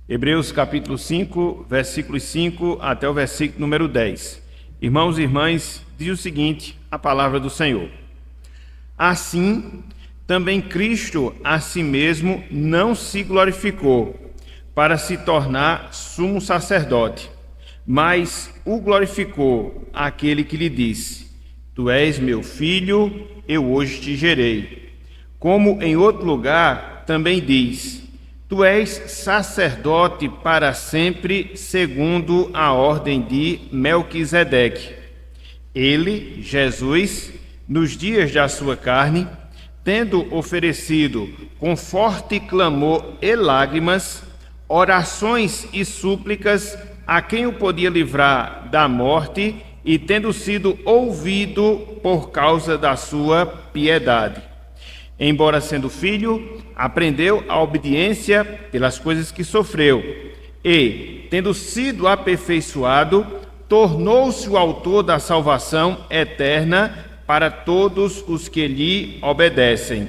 Hebreus capítulo 5, versículos 5 até o versículo número 10. Irmãos e irmãs, diz o seguinte, a palavra do Senhor. Assim, também Cristo a si mesmo não se glorificou para se tornar sumo sacerdote, mas o glorificou aquele que lhe disse: Tu és meu filho, eu hoje te gerei. Como em outro lugar também diz: Tu és sacerdote para sempre, segundo a ordem de Melquisedeque. Ele, Jesus, nos dias da sua carne, tendo oferecido com forte clamor e lágrimas, orações e súplicas a quem o podia livrar da morte, e tendo sido ouvido por causa da sua piedade. Embora sendo filho, aprendeu a obediência pelas coisas que sofreu, e, tendo sido aperfeiçoado, tornou-se o autor da salvação eterna para todos os que lhe obedecem,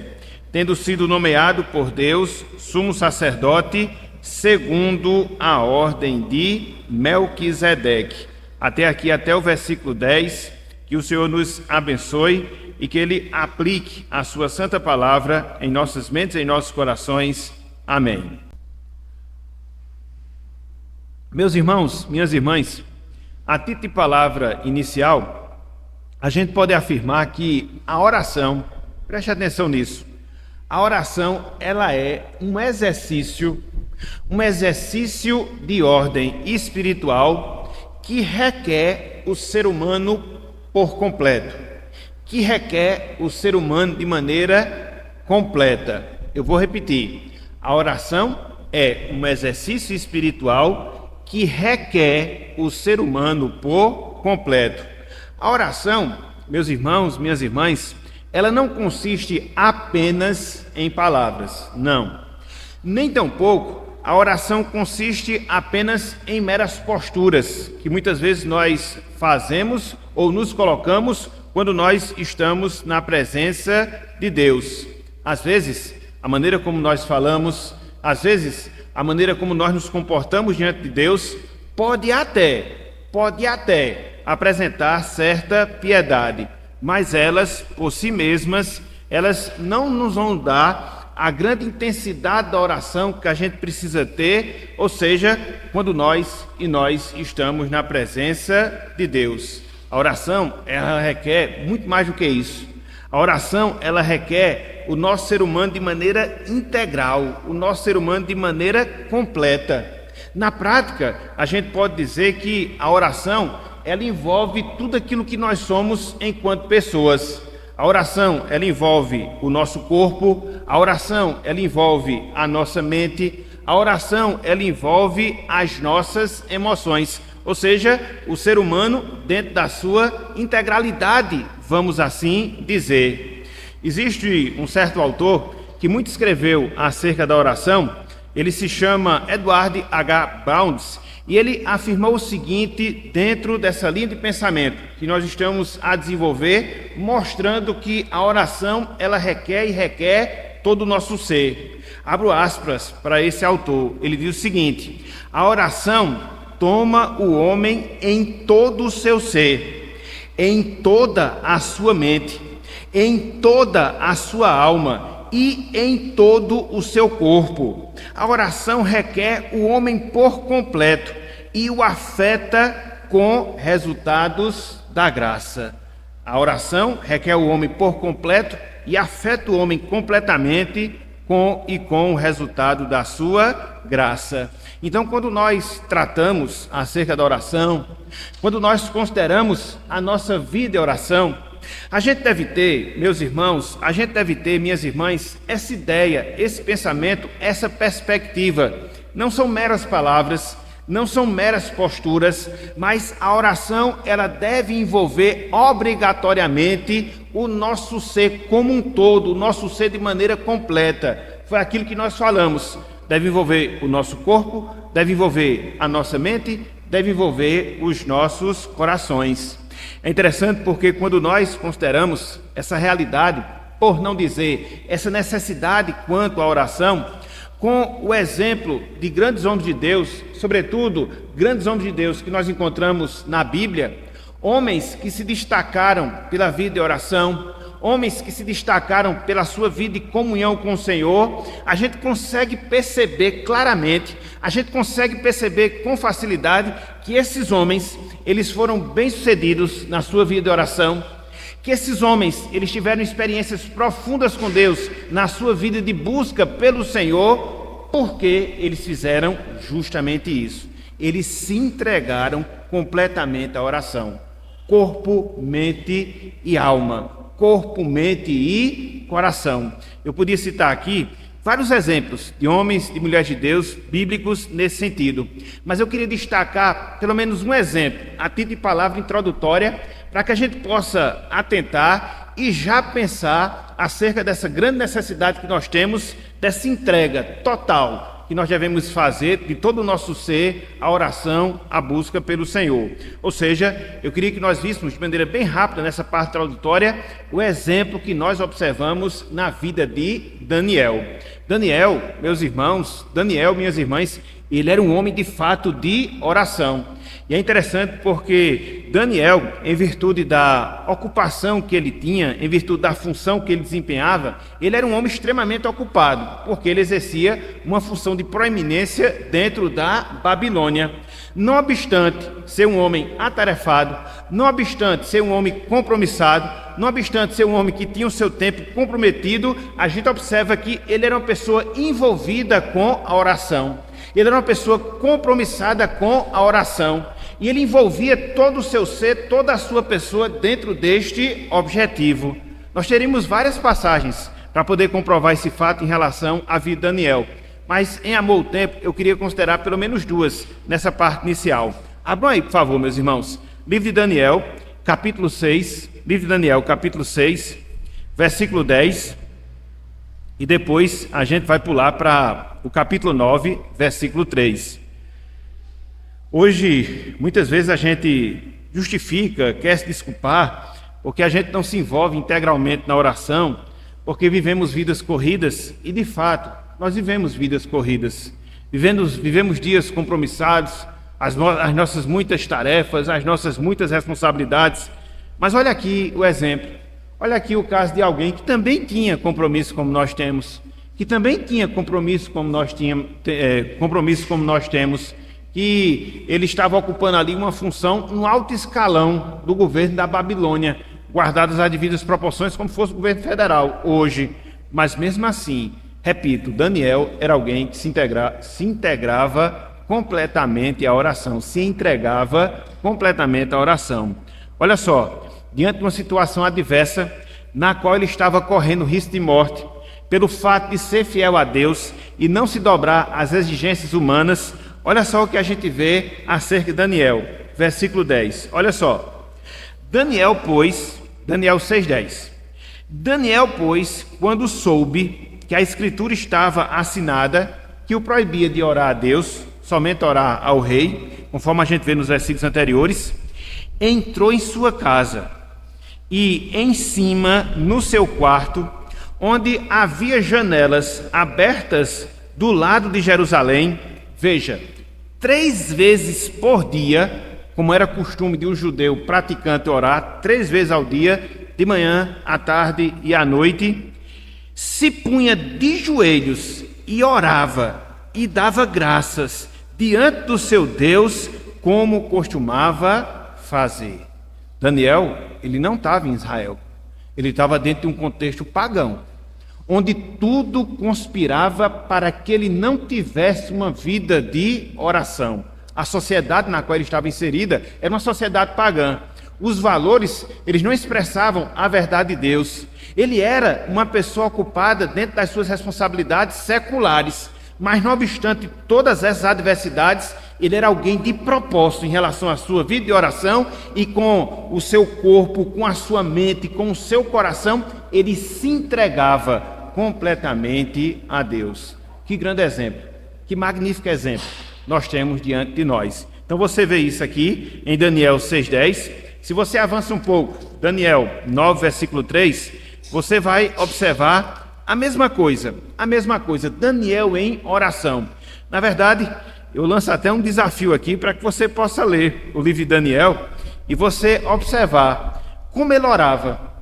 tendo sido nomeado por Deus sumo sacerdote, segundo a ordem de Melquisedeque. Até aqui, até o versículo 10, que o Senhor nos abençoe e que Ele aplique a sua santa palavra em nossas mentes e em nossos corações. Amém. Meus irmãos, minhas irmãs, a título de palavra inicial, a gente pode afirmar que a oração, preste atenção nisso, a oração ela é um exercício de ordem espiritual que requer o ser humano por completo, que requer o ser humano de maneira completa. Eu vou repetir, a oração é um exercício espiritual que requer o ser humano por completo. A oração, meus irmãos, minhas irmãs, ela não consiste apenas em palavras, não. Nem tampouco a oração consiste apenas em meras posturas, que muitas vezes nós fazemos ou nos colocamos quando nós estamos na presença de Deus. Às vezes, a maneira como nós falamos, às vezes, a maneira como nós nos comportamos diante de Deus, pode até apresentar certa piedade, mas elas, por si mesmas, elas não nos vão dar a grande intensidade da oração que a gente precisa ter, ou seja, quando nós estamos na presença de Deus. A oração, ela requer muito mais do que isso. A oração, ela requer o nosso ser humano de maneira integral, o nosso ser humano de maneira completa. Na prática, a gente pode dizer que a oração, ela envolve tudo aquilo que nós somos enquanto pessoas. A oração, ela envolve o nosso corpo, a oração, ela envolve a nossa mente, a oração, ela envolve as nossas emoções, ou seja, o ser humano dentro da sua integralidade, vamos assim dizer. Existe um certo autor que muito escreveu acerca da oração, ele se chama Edward H. Bounds, e ele afirmou o seguinte dentro dessa linha de pensamento que nós estamos a desenvolver, mostrando que a oração ela requer todo o nosso ser. Abro aspas para esse autor, ele diz o seguinte: a oração toma o homem em todo o seu ser, em toda a sua mente, em toda a sua alma e em todo o seu corpo. A oração requer o homem por completo e o afeta com resultados da graça. A oração requer o homem por completo e afeta o homem completamente com o resultado da sua graça. Então, quando nós tratamos acerca da oração, quando nós consideramos a nossa vida de oração, a gente deve ter, meus irmãos, a gente deve ter, minhas irmãs, essa ideia, esse pensamento, essa perspectiva. Não são meras palavras, não são meras posturas, mas a oração, ela deve envolver obrigatoriamente o nosso ser como um todo, o nosso ser de maneira completa. Foi aquilo que nós falamos. Deve envolver o nosso corpo, deve envolver a nossa mente, deve envolver os nossos corações. É interessante porque quando nós consideramos essa realidade, por não dizer essa necessidade quanto à oração, com o exemplo de grandes homens de Deus, sobretudo grandes homens de Deus que nós encontramos na Bíblia, homens que se destacaram pela vida de oração, homens que se destacaram pela sua vida de comunhão com o Senhor, a gente consegue perceber claramente, a gente consegue perceber com facilidade que esses homens, eles foram bem-sucedidos na sua vida de oração, que esses homens, eles tiveram experiências profundas com Deus na sua vida de busca pelo Senhor, porque eles fizeram justamente isso. Eles se entregaram completamente à oração, corpo, mente e alma. Corpo, mente e coração. Eu podia citar aqui vários exemplos de homens e mulheres de Deus bíblicos nesse sentido, mas eu queria destacar pelo menos um exemplo, a título de palavra introdutória, para que a gente possa atentar e já pensar acerca dessa grande necessidade que nós temos, dessa entrega total que nós devemos fazer de todo o nosso ser, a oração, a busca pelo Senhor. Ou seja, eu queria que nós víssemos de maneira bem rápida nessa parte introdutória o exemplo que nós observamos na vida de Daniel. Daniel, meus irmãos, Daniel, minhas irmãs, ele era um homem de fato de oração. E é interessante porque Daniel, em virtude da ocupação que ele tinha, em virtude da função que ele desempenhava, ele era um homem extremamente ocupado, porque ele exercia uma função de proeminência dentro da Babilônia. Não obstante ser um homem atarefado, não obstante ser um homem compromissado, não obstante ser um homem que tinha o seu tempo comprometido, a gente observa que ele era uma pessoa envolvida com a oração. Ele era uma pessoa compromissada com a oração. E ele envolvia todo o seu ser, toda a sua pessoa dentro deste objetivo. Nós teríamos várias passagens para poder comprovar esse fato em relação à vida de Daniel. Mas, em amor ao tempo, eu queria considerar pelo menos duas nessa parte inicial. Abram aí, por favor, meus irmãos. Livro de Daniel, capítulo 6. Livro de Daniel, capítulo 6, versículo 10. E depois a gente vai pular para o capítulo 9, versículo 3. Hoje, muitas vezes a gente justifica, quer se desculpar, porque a gente não se envolve integralmente na oração, porque vivemos vidas corridas, e de fato, nós vivemos vidas corridas. Vivemos dias compromissados, as nossas muitas tarefas, as nossas muitas responsabilidades. Mas olha aqui o exemplo. Olha aqui o caso de alguém que também tinha compromisso como nós temos, que também tinha compromisso como nós temos, que ele estava ocupando ali uma função no alto escalão do governo da Babilônia, guardadas as devidas proporções como fosse o governo federal hoje. Mas mesmo assim, repito, Daniel era alguém que se integrava completamente à oração, se entregava completamente à oração. Olha só, diante de uma situação adversa, na qual ele estava correndo risco de morte, pelo fato de ser fiel a Deus e não se dobrar às exigências humanas, olha só o que a gente vê acerca de Daniel, versículo 10. Olha só, Daniel 6,10. Daniel, pois, quando soube que a escritura estava assinada, que o proibia de orar a Deus, somente orar ao rei, conforme a gente vê nos versículos anteriores, entrou em sua casa e em cima, no seu quarto, onde havia janelas abertas do lado de Jerusalém, veja, 3 vezes por dia, como era costume de um judeu praticante orar, 3 vezes ao dia, de manhã, à tarde e à noite, se punha de joelhos e orava e dava graças diante do seu Deus, como costumava fazer. Daniel, ele não estava em Israel, ele estava dentro de um contexto pagão, onde tudo conspirava para que ele não tivesse uma vida de oração. A sociedade na qual ele estava inserida era uma sociedade pagã. Os valores, eles não expressavam a verdade de Deus. Ele era uma pessoa ocupada dentro das suas responsabilidades seculares, mas não obstante todas essas adversidades, ele era alguém de propósito em relação à sua vida de oração, e com o seu corpo, com a sua mente, com o seu coração, ele se entregava completamente a Deus. Que grande exemplo, que magnífico exemplo nós temos diante de nós. Então você vê isso aqui em Daniel 6,10. Se você avança um pouco, Daniel 9, versículo 3, você vai observar a mesma coisa, Daniel em oração. Na verdade, eu lanço até um desafio aqui para que você possa ler o livro de Daniel e você observar como ele orava.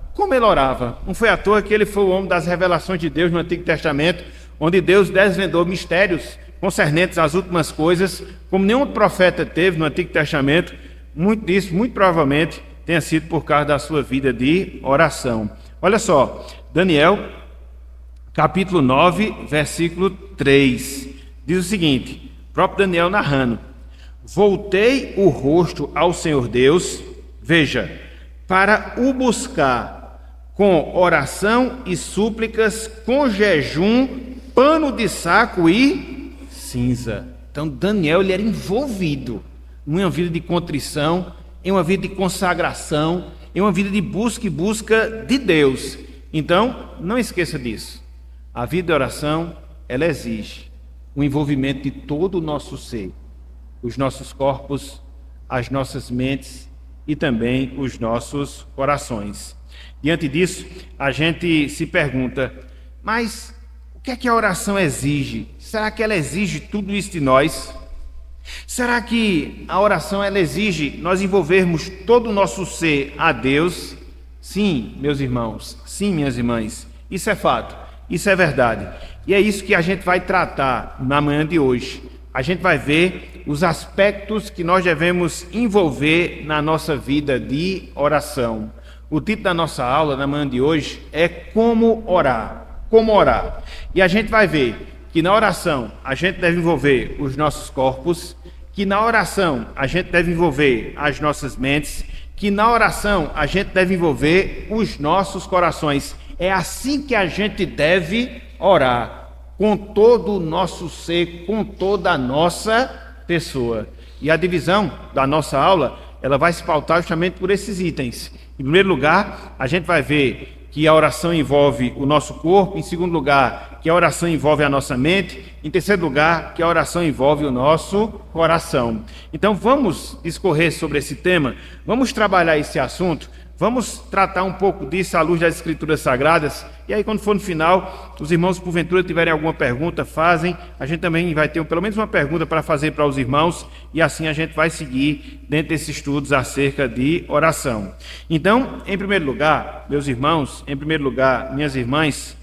Não foi à toa que ele foi o homem das revelações de Deus no Antigo Testamento, onde Deus desvendou mistérios concernentes às últimas coisas, como nenhum profeta teve no Antigo Testamento. Muito disso, muito provavelmente, tenha sido por causa da sua vida de oração. Olha só, Daniel, capítulo 9, versículo 3, diz o seguinte, próprio Daniel narrando: voltei o rosto ao Senhor Deus, veja, para o buscar com oração e súplicas, com jejum, pano de saco e cinza. Então Daniel, ele era envolvido em uma vida de contrição, em uma vida de consagração, em uma vida de busca e busca de Deus. Então, não esqueça disso. A vida de oração, ela exige o envolvimento de todo o nosso ser, os nossos corpos, as nossas mentes e também os nossos corações. Diante disso, a gente se pergunta, mas o que é que a oração exige? Será que ela exige tudo isso de nós? Será que a oração ela exige nós envolvermos todo o nosso ser a Deus? Sim, meus irmãos, sim, minhas irmãs, isso é fato, isso é verdade. E é isso que a gente vai tratar na manhã de hoje. A gente vai ver os aspectos que nós devemos envolver na nossa vida de oração. O título da nossa aula na manhã de hoje é Como Orar. Como orar. E a gente vai ver que na oração a gente deve envolver os nossos corpos, que na oração a gente deve envolver as nossas mentes, que na oração a gente deve envolver os nossos corações. É assim que a gente deve orar, com todo o nosso ser, com toda a nossa pessoa. E a divisão da nossa aula, ela vai se pautar justamente por esses itens. Em primeiro lugar, a gente vai ver que a oração envolve o nosso corpo. Em segundo lugar, que a oração envolve a nossa mente. Em terceiro lugar, que a oração envolve o nosso coração. Então vamos discorrer sobre esse tema, vamos trabalhar esse assunto, vamos tratar um pouco disso à luz das Escrituras Sagradas. E aí, quando for no final, os irmãos, porventura, tiverem alguma pergunta, fazem. A gente também vai ter pelo menos uma pergunta para fazer para os irmãos, e assim a gente vai seguir dentro desses estudos acerca de oração. Então, em primeiro lugar, meus irmãos, em primeiro lugar, minhas irmãs,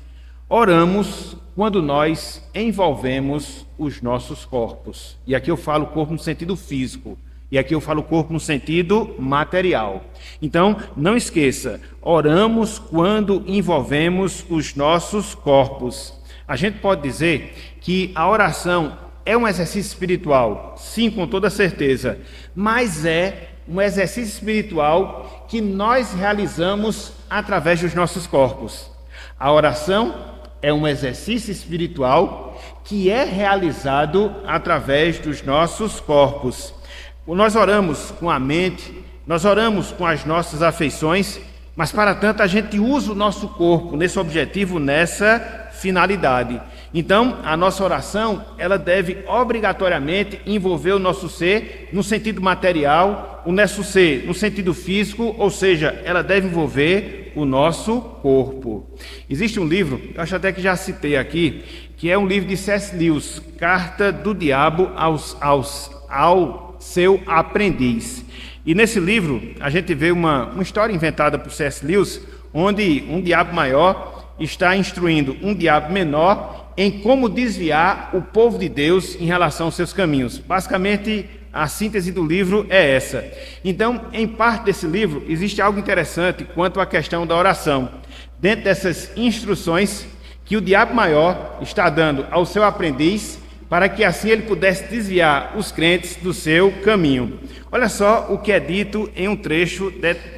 oramos quando nós envolvemos os nossos corpos. E aqui eu falo corpo no sentido físico. E aqui eu falo corpo no sentido material. Então, não esqueça, oramos quando envolvemos os nossos corpos. A gente pode dizer que a oração é um exercício espiritual, sim, com toda certeza, mas é um exercício espiritual que nós realizamos através dos nossos corpos. A oração é um exercício espiritual que é realizado através dos nossos corpos. Nós oramos com a mente, nós oramos com as nossas afeições, mas para tanto a gente usa o nosso corpo nesse objetivo, nessa finalidade. Então, a nossa oração, ela deve obrigatoriamente envolver o nosso ser no sentido material, o nosso ser no sentido físico, ou seja, ela deve envolver o nosso corpo. Existe um livro, eu acho até que já citei aqui, que é um livro de C.S. Lewis, Carta do Diabo ao seu aprendiz. E nesse livro a gente vê uma história inventada por C.S. Lewis, onde um diabo maior está instruindo um diabo menor em como desviar o povo de Deus em relação aos seus caminhos. Basicamente, a síntese do livro é essa. Então, em parte desse livro, existe algo interessante quanto à questão da oração. Dentro dessas instruções que o diabo maior está dando ao seu aprendiz, para que assim ele pudesse desviar os crentes do seu caminho. Olha só o que é dito em um trecho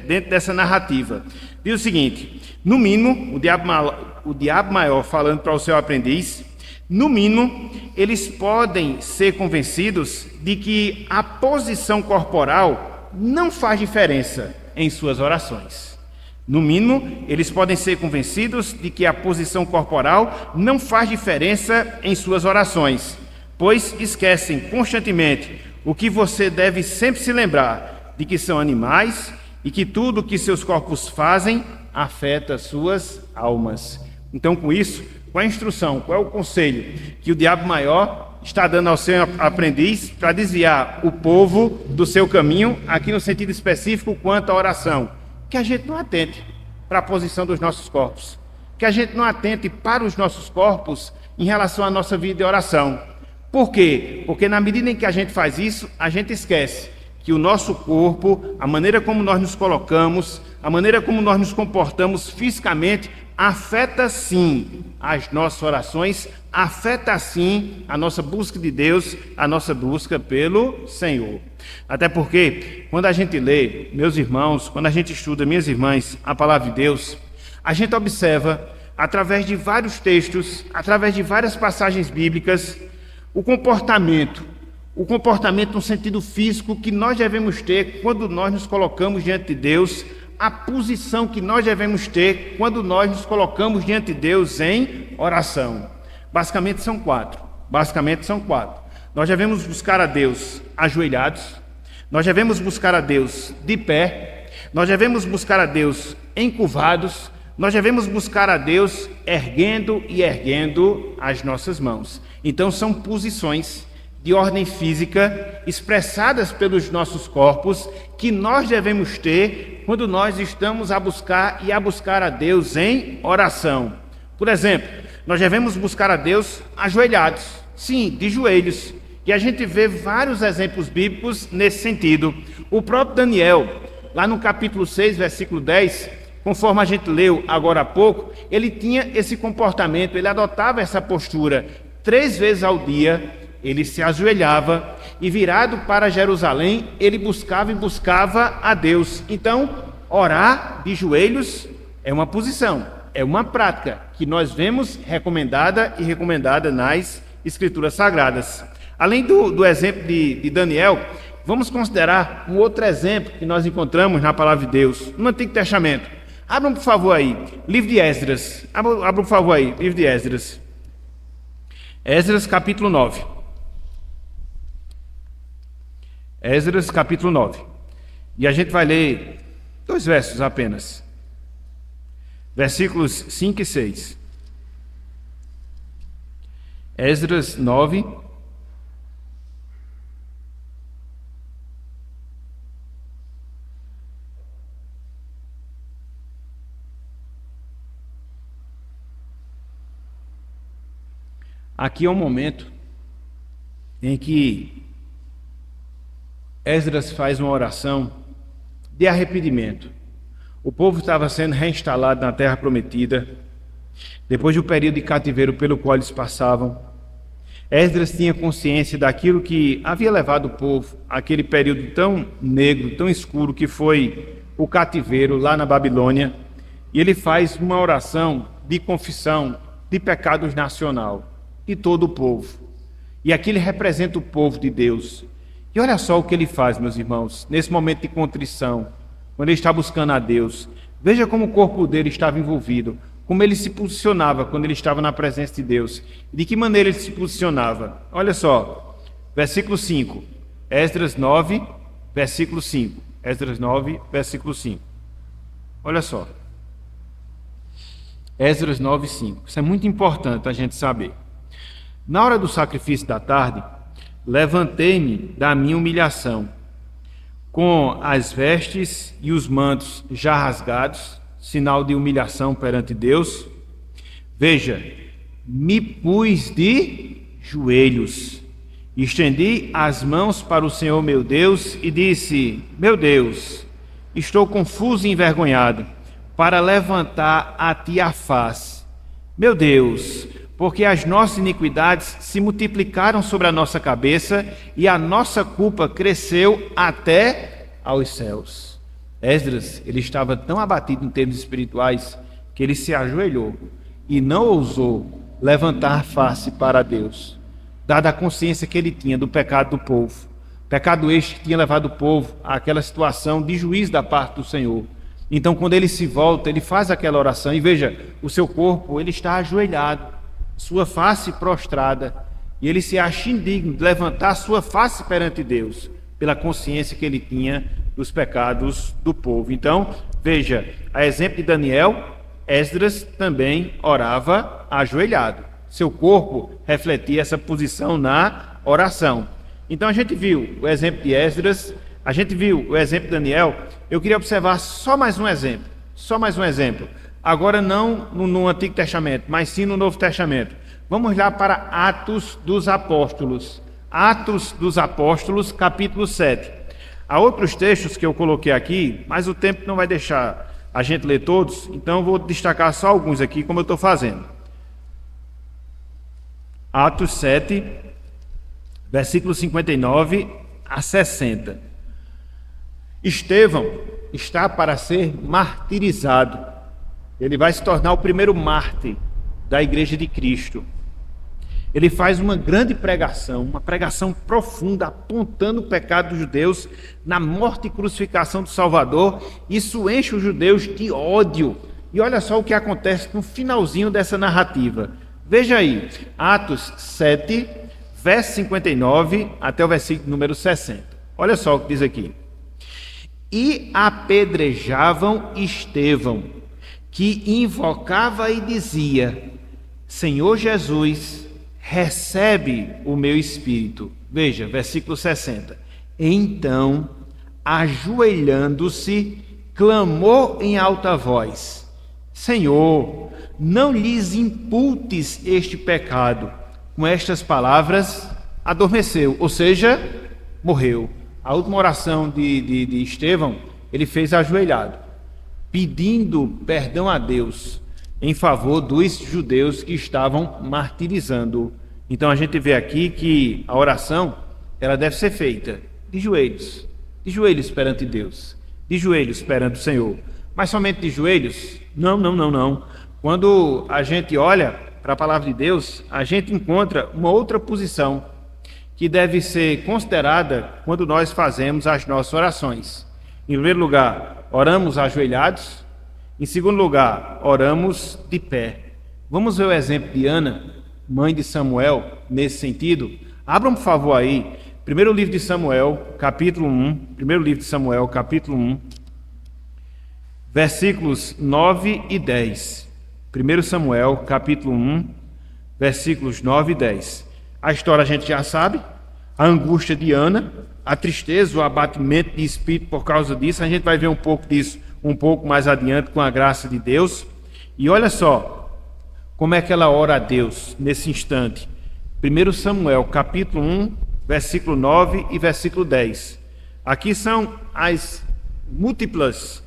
dentro dessa narrativa. Diz o seguinte: no mínimo, o diabo maior falando para o seu aprendiz, no mínimo, eles podem ser convencidos de que a posição corporal não faz diferença em suas orações. No mínimo, eles podem ser convencidos de que a posição corporal não faz diferença em suas orações, pois esquecem constantemente o que você deve sempre se lembrar, de que são animais e que tudo o que seus corpos fazem afeta suas almas. Então, com isso, qual é a instrução, qual é o conselho que o diabo maior está dando ao seu aprendiz para desviar o povo do seu caminho, aqui no sentido específico quanto à oração? Que a gente não atente para a posição dos nossos corpos, que a gente não atente para os nossos corpos em relação à nossa vida de oração. Por quê? Porque na medida em que a gente faz isso, a gente esquece que o nosso corpo, a maneira como nós nos colocamos, a maneira como nós nos comportamos fisicamente, afeta sim as nossas orações, afeta sim a nossa busca de Deus, a nossa busca pelo Senhor. Até porque, quando a gente lê, meus irmãos, quando a gente estuda, minhas irmãs, a palavra de Deus, a gente observa, através de vários textos, através de várias passagens bíblicas, o comportamento no sentido físico que nós devemos ter quando nós nos colocamos diante de Deus, a posição que nós devemos ter quando nós nos colocamos diante de Deus em oração. Basicamente são quatro. Nós devemos buscar a Deus ajoelhados, nós devemos buscar a Deus de pé, nós devemos buscar a Deus encurvados, nós devemos buscar a Deus erguendo as nossas mãos. Então são posições de ordem física expressadas pelos nossos corpos que nós devemos ter quando nós estamos a buscar a Deus em oração. Por exemplo, nós devemos buscar a Deus ajoelhados, sim, de joelhos. E a gente vê vários exemplos bíblicos nesse sentido. O próprio Daniel, lá no capítulo 6, versículo 10, conforme a gente leu agora há pouco, ele tinha esse comportamento, ele adotava essa postura. 3 vezes ao dia, ele se ajoelhava e, virado para Jerusalém, ele buscava a Deus. Então, orar de joelhos é uma posição, é uma prática que nós vemos recomendada nas Escrituras Sagradas. Além do exemplo de Daniel, vamos considerar um outro exemplo que nós encontramos na Palavra de Deus, no Antigo Testamento. Abram, por favor, aí, livro de Esdras. Abram, por favor, aí, livro de Esdras. Esdras, capítulo 9. Esdras, capítulo 9. E a gente vai ler 2 versos apenas. Versículos 5 e 6. Esdras 9. Aqui é um momento em que Esdras faz uma oração de arrependimento. O povo estava sendo reinstalado na terra prometida, depois do período de cativeiro pelo qual eles passavam. Esdras tinha consciência daquilo que havia levado o povo àquele período tão negro, tão escuro que foi o cativeiro lá na Babilônia, e ele faz uma oração de confissão de pecados nacional de todo o povo. E aqui ele representa o povo de Deus. E olha só o que ele faz, meus irmãos, nesse momento de contrição, quando ele está buscando a Deus. Veja como o corpo dele estava envolvido, como ele se posicionava quando ele estava na presença de Deus. De que maneira ele se posicionava? Olha só, versículo 5, Esdras 9, versículo 5. Esdras 9, versículo 5. Olha só. Esdras 9, 5. Isso é muito importante a gente saber. Na hora do sacrifício da tarde, levantei-me da minha humilhação, com as vestes e os mantos já rasgados, sinal de humilhação perante Deus. Veja, me pus de joelhos, estendi as mãos para o Senhor meu Deus e disse: meu Deus, estou confuso e envergonhado para levantar a ti a face. Meu Deus, porque as nossas iniquidades se multiplicaram sobre a nossa cabeça e a nossa culpa cresceu até aos céus. Esdras, ele estava tão abatido em termos espirituais que ele se ajoelhou e não ousou levantar a face para Deus, dada a consciência que ele tinha do pecado do povo. Pecado este que tinha levado o povo àquela situação de juízo da parte do Senhor. Então, quando ele se volta, ele faz aquela oração e veja, o seu corpo, ele está ajoelhado, sua face prostrada, e ele se acha indigno de levantar sua face perante Deus, pela consciência que ele tinha dos pecados do povo. Então, veja, a exemplo de Daniel, Esdras também orava ajoelhado. Seu corpo refletia essa posição na oração. Então a gente viu o exemplo de Esdras, a gente viu o exemplo de Daniel. Eu queria observar só mais um exemplo. Agora não no Antigo Testamento, mas sim no Novo Testamento. Vamos lá para Atos dos Apóstolos. Atos dos Apóstolos, capítulo 7. Há outros textos que eu coloquei aqui, mas o tempo não vai deixar a gente ler todos, então eu vou destacar só alguns aqui, como eu estou fazendo. Atos 7, versículos 59 a 60. Estevão está para ser martirizado. Ele vai se tornar o primeiro mártir da Igreja de Cristo. Ele faz uma grande pregação, uma pregação profunda, apontando o pecado dos judeus na morte e crucificação do Salvador. Isso enche os judeus de ódio. E olha só o que acontece no finalzinho dessa narrativa. Veja aí, Atos 7, verso 59 até o versículo número 60. Olha só o que diz aqui. E apedrejavam Estevão, que invocava e dizia: Senhor Jesus, recebe o meu espírito. Veja, versículo 60. Então, ajoelhando-se, clamou em alta voz: Senhor, não lhes imputes este pecado. Com estas palavras, adormeceu, ou seja, morreu. A última oração de Estevão, ele fez ajoelhado, pedindo perdão a Deus em favor dos judeus que estavam martirizando. Então a gente vê aqui que a oração, ela deve ser feita de joelhos perante Deus, de joelhos perante o Senhor. Mas somente de joelhos? Não. Quando a gente olha para a palavra de Deus, a gente encontra uma outra posição que deve ser considerada quando nós fazemos as nossas orações. Em primeiro lugar, oramos ajoelhados. Em segundo lugar, oramos de pé. Vamos ver o exemplo de Ana, mãe de Samuel, nesse sentido. Abram, por favor, aí, primeiro livro de Samuel, capítulo 1, versículos 9 e 10. 1 Samuel, capítulo 1, versículos 9 e 10. A história a gente já sabe, a angústia de Ana, a tristeza, o abatimento de espírito por causa disso. A gente vai ver um pouco disso um pouco mais adiante com a graça de Deus. E olha só como é que ela ora a Deus nesse instante. 1 Samuel, capítulo 1, versículo 9 e versículo 10. Aqui são as múltiplas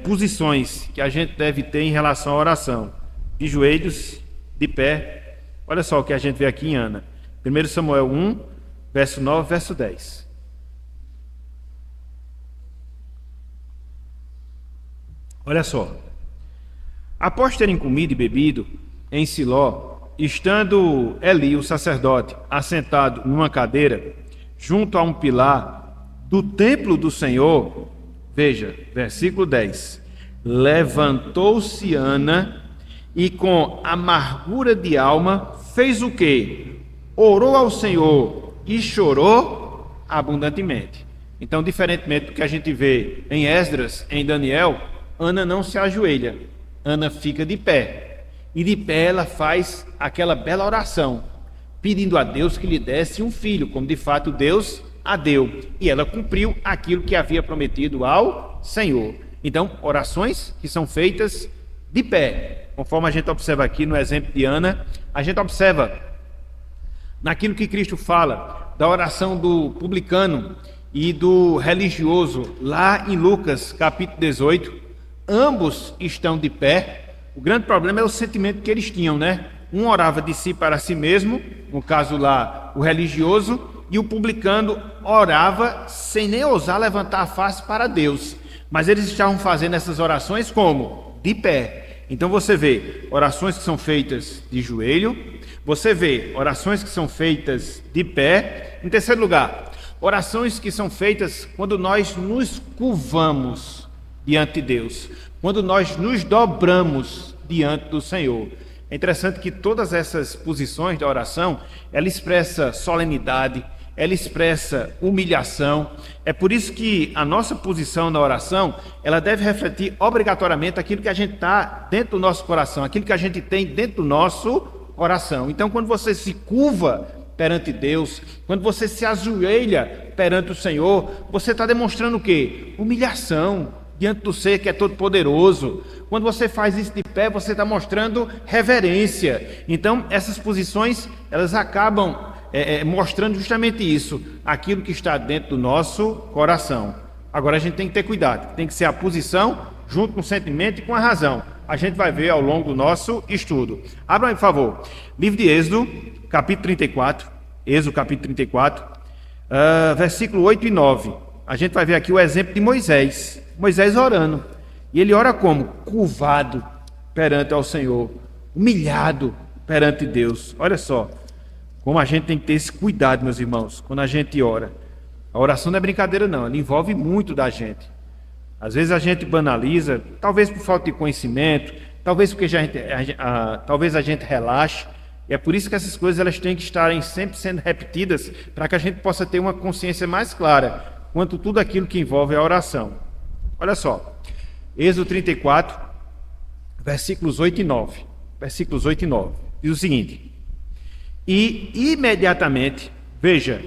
posições que a gente deve ter em relação à oração. De joelhos, de pé. Olha só o que a gente vê aqui em Ana. 1 Samuel 1, verso 9, verso 10. Olha só. Após terem comido e bebido em Siló, estando Eli, o sacerdote, assentado numa cadeira, junto a um pilar do templo do Senhor, veja, versículo 10. Levantou-se Ana e com amargura de alma fez o quê? Orou ao Senhor e chorou abundantemente. Então, diferentemente do que a gente vê em Esdras, em Daniel, Ana não se ajoelha, Ana fica de pé. E de pé ela faz aquela bela oração, pedindo a Deus que lhe desse um filho, como de fato Deus a deu. E ela cumpriu aquilo que havia prometido ao Senhor. Então, orações que são feitas de pé. Conforme a gente observa aqui no exemplo de Ana, a gente observa naquilo que Cristo fala, da oração do publicano e do religioso, lá em Lucas capítulo 18, ambos estão de pé. O grande problema é o sentimento que eles tinham, né? Um orava de si para si mesmo, no caso lá, o religioso, e o publicano orava sem nem ousar levantar a face para Deus. Mas eles estavam fazendo essas orações como? De pé. Então você vê orações que são feitas de joelho, você vê orações que são feitas de pé. Em terceiro lugar, orações que são feitas quando nós nos curvamos diante de Deus, quando nós nos dobramos diante do Senhor. É interessante que todas essas posições da oração, ela expressa solenidade, ela expressa humilhação. É por isso que a nossa posição na oração, ela deve refletir obrigatoriamente aquilo que a gente está dentro do nosso coração, aquilo que a gente tem dentro do nosso coração. Então, quando você se curva perante Deus, quando você se ajoelha perante o Senhor, você está demonstrando o quê? Humilhação diante do ser que é todo poderoso. Quando você faz isso de pé, você está mostrando reverência. Então, essas posições, elas acabam mostrando justamente isso, aquilo que está dentro do nosso coração. Agora, a gente tem que ter cuidado, tem que ser a posição junto com o sentimento e com a razão. A gente vai ver ao longo do nosso estudo. Abra aí, por favor, livro de Êxodo, capítulo 34, Êxodo capítulo 34, versículo 8 e 9. A gente vai ver aqui o exemplo de Moisés orando. E ele ora como? Curvado perante ao Senhor, humilhado perante Deus. Olha só, como a gente tem que ter esse cuidado, meus irmãos, quando a gente ora. A oração não é brincadeira não, ela envolve muito da gente. Às vezes a gente banaliza, talvez por falta de conhecimento, talvez porque talvez a gente relaxe. E é por isso que essas coisas elas têm que estarem sempre sendo repetidas, para que a gente possa ter uma consciência mais clara quanto tudo aquilo que envolve a oração. Olha só, Êxodo 34, versículos 8 e 9. Versículos 8 e 9. Diz o seguinte: e imediatamente, veja,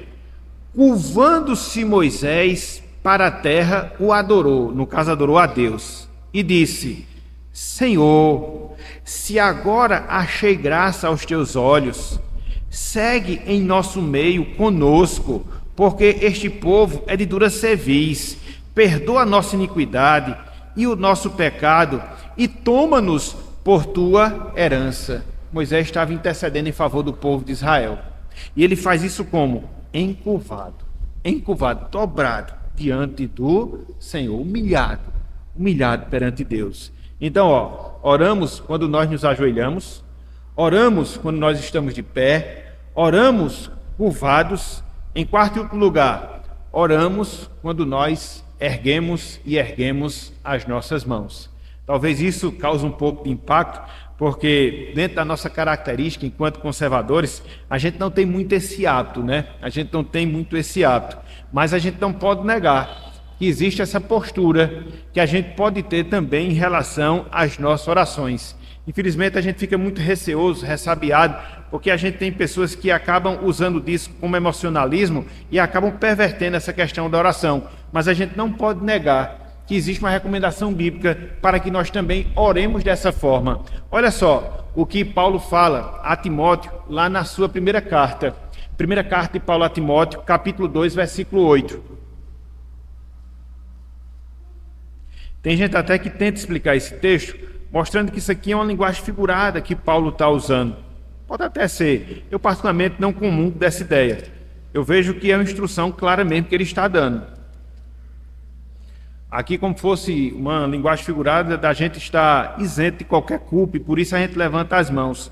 curvando-se Moisés para a terra, o adorou, no caso adorou a Deus, e disse: Senhor, se agora achei graça aos teus olhos, segue em nosso meio conosco, porque este povo é de dura cerviz, perdoa a nossa iniquidade e o nosso pecado, e toma-nos por tua herança. Moisés estava intercedendo em favor do povo de Israel. E ele faz isso como? Encurvado, dobrado diante do Senhor, humilhado perante Deus. Então, oramos quando nós nos ajoelhamos, oramos quando nós estamos de pé, oramos curvados. Em quarto e último lugar, oramos quando nós erguemos as nossas mãos. Talvez isso cause um pouco de impacto, porque dentro da nossa característica enquanto conservadores, a gente não tem muito esse hábito, né? Mas a gente não pode negar que existe essa postura que a gente pode ter também em relação às nossas orações. Infelizmente, a gente fica muito receoso, ressabiado, porque a gente tem pessoas que acabam usando disso como emocionalismo e acabam pervertendo essa questão da oração. Mas a gente não pode negar que existe uma recomendação bíblica para que nós também oremos dessa forma. Olha só o que Paulo fala a Timóteo lá na sua primeira carta de Paulo a Timóteo, capítulo 2, versículo 8. Tem gente até que tenta explicar esse texto, mostrando que isso aqui é uma linguagem figurada que Paulo está usando. Pode até ser. Eu particularmente não comungo dessa ideia. Eu vejo que é uma instrução claramente que ele está dando. Aqui, como fosse uma linguagem figurada, da gente estar isento de qualquer culpa, e por isso a gente levanta as mãos.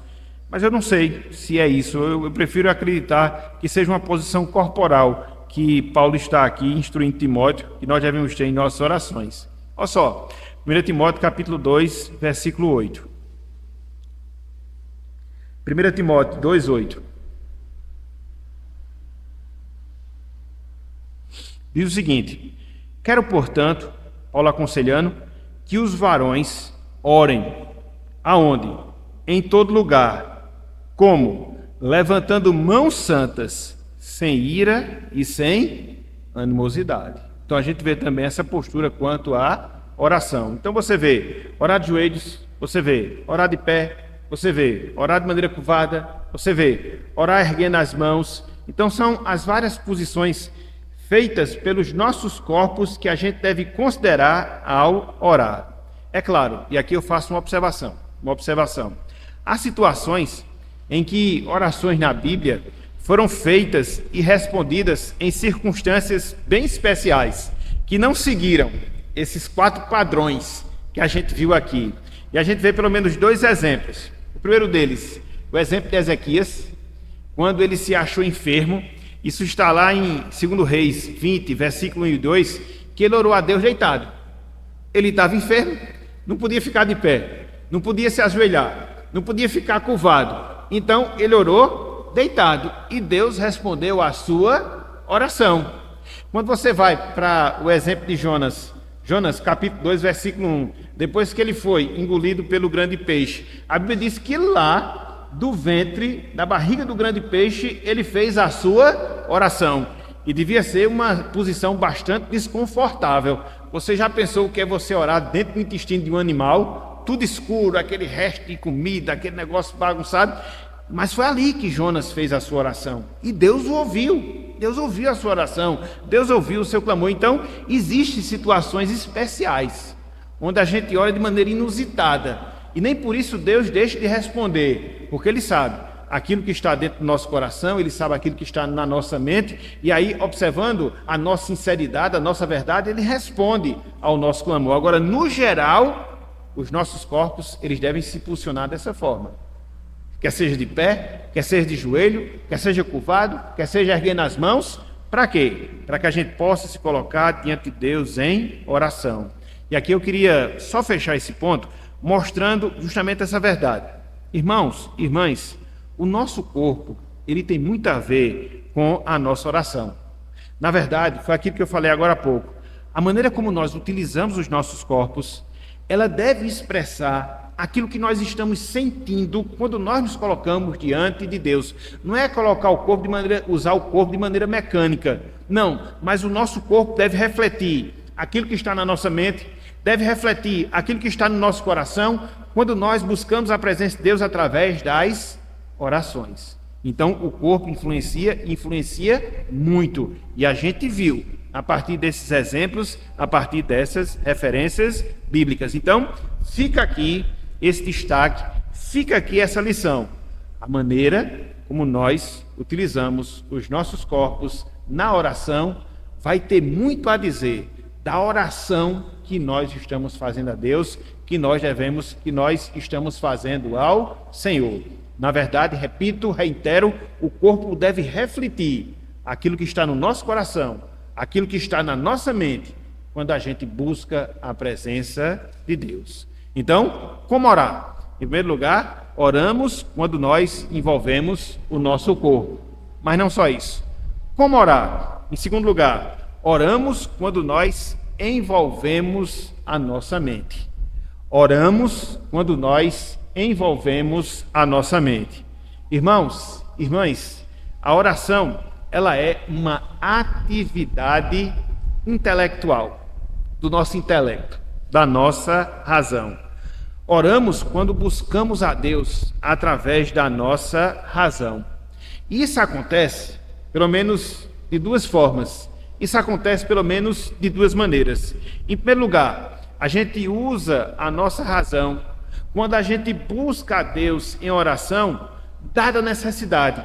Mas eu não sei se é isso. Eu prefiro acreditar que seja uma posição corporal que Paulo está aqui instruindo Timóteo, que nós devemos ter em nossas orações. Olha só, 1 Timóteo capítulo 2, versículo 8. 1 Timóteo 2, 8. Diz o seguinte: quero, portanto, Paulo aconselhando, que os varões orem. Aonde? Em todo lugar. Como? Levantando mãos santas, sem ira e sem animosidade. Então a gente vê também essa postura quanto à oração. Então você vê orar de joelhos, você vê orar de pé, você vê orar de maneira curvada, você vê orar erguendo as mãos. Então são as várias posições feitas pelos nossos corpos que a gente deve considerar ao orar. É claro, e aqui eu faço uma observação. Há situações em que orações na Bíblia foram feitas e respondidas em circunstâncias bem especiais, que não seguiram esses 4 padrões que a gente viu aqui. E a gente vê pelo menos 2 exemplos. O primeiro deles, o exemplo de Ezequias, quando ele se achou enfermo. Isso está lá em 2 Reis 20, versículo 1 e 2, que ele orou a Deus deitado. Ele estava enfermo, não podia ficar de pé, não podia se ajoelhar, não podia ficar curvado. Então ele orou deitado, e Deus respondeu a sua oração. Quando você vai para o exemplo de Jonas capítulo 2, versículo 1, depois que ele foi engolido pelo grande peixe, a Bíblia diz que lá do ventre, da barriga do grande peixe, ele fez a sua oração. E devia ser uma posição bastante desconfortável. Você já pensou o que é você orar dentro do intestino de um animal? Tudo escuro, aquele resto de comida, aquele negócio bagunçado. Mas foi ali que Jonas fez a sua oração. E Deus o ouviu. Deus ouviu a sua oração. Deus ouviu o seu clamor. Então, existem situações especiais, onde a gente ora de maneira inusitada. E nem por isso Deus deixa de responder. Porque Ele sabe aquilo que está dentro do nosso coração, Ele sabe aquilo que está na nossa mente, e aí, observando a nossa sinceridade, a nossa verdade, Ele responde ao nosso clamor. Agora, no geral, os nossos corpos, eles devem se posicionar dessa forma. Quer seja de pé, quer seja de joelho, quer seja curvado, quer seja erguendo as mãos, para quê? Para que a gente possa se colocar diante de Deus em oração. E aqui eu queria só fechar esse ponto, mostrando justamente essa verdade. Irmãos, irmãs, o nosso corpo, ele tem muito a ver com a nossa oração. Na verdade, foi aquilo que eu falei agora há pouco. A maneira como nós utilizamos os nossos corpos, ela deve expressar aquilo que nós estamos sentindo quando nós nos colocamos diante de Deus. Não é colocar o corpo usar o corpo de maneira mecânica. Não, mas o nosso corpo deve refletir aquilo que está na nossa mente, deve refletir aquilo que está no nosso coração, quando nós buscamos a presença de Deus através das orações. Então o corpo influencia muito, e a gente viu a partir desses exemplos, a partir dessas referências bíblicas. Então fica aqui esse destaque, fica aqui essa lição, a maneira como nós utilizamos os nossos corpos na oração vai ter muito a dizer da oração que nós estamos fazendo a Deus, que nós estamos fazendo ao Senhor. Na verdade, repito, reitero, o corpo deve refletir aquilo que está no nosso coração, aquilo que está na nossa mente, quando a gente busca a presença de Deus. Então, como orar? Em primeiro lugar, oramos quando nós envolvemos o nosso corpo. Mas não só isso. Como orar? Em segundo lugar, oramos quando nós envolvemos a nossa mente. Oramos quando nós envolvemos a nossa mente. Irmãos, irmãs, a oração, ela é uma atividade intelectual, do nosso intelecto, da nossa razão. Oramos quando buscamos a Deus através da nossa razão. E isso acontece, pelo menos, de duas formas. Isso acontece, pelo menos, de duas maneiras. Em primeiro lugar, a gente usa a nossa razão quando a gente busca a Deus em oração, dada a necessidade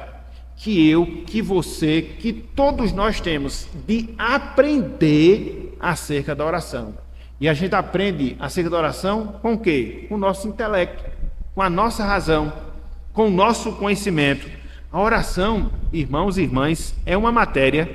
que eu, que você, que todos nós temos de aprender acerca da oração. E a gente aprende acerca da oração com o quê? Com o nosso intelecto, com a nossa razão, com o nosso conhecimento. A oração, irmãos e irmãs, é uma matéria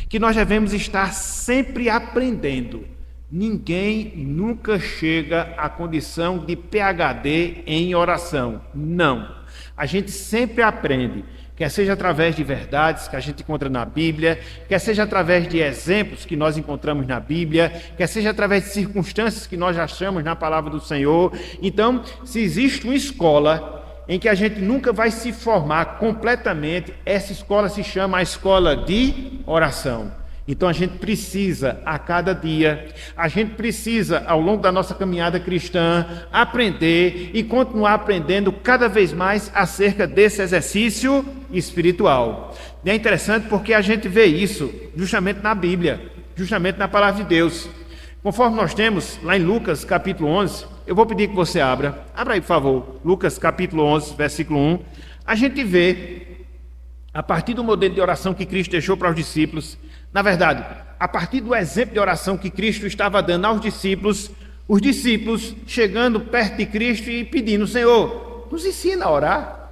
que nós devemos estar sempre aprendendo. Ninguém nunca chega à condição de PhD em oração. Não. A gente sempre aprende, quer seja através de verdades que a gente encontra na Bíblia, quer seja através de exemplos que nós encontramos na Bíblia, quer seja através de circunstâncias que nós achamos na palavra do Senhor. Então, se existe uma escola em que a gente nunca vai se formar completamente, essa escola se chama a escola de oração. Então a gente precisa, a cada dia, a gente precisa, ao longo da nossa caminhada cristã, aprender e continuar aprendendo cada vez mais acerca desse exercício espiritual. E é interessante porque a gente vê isso justamente na Bíblia, justamente na palavra de Deus. Conforme nós temos lá em Lucas capítulo 11, eu vou pedir que você abra aí por favor, Lucas capítulo 11, versículo 1, a gente vê, a partir do modelo de oração que Cristo deixou para os discípulos, na verdade, a partir do exemplo de oração que Cristo estava dando aos discípulos, os discípulos chegando perto de Cristo e pedindo: Senhor, nos ensina a orar.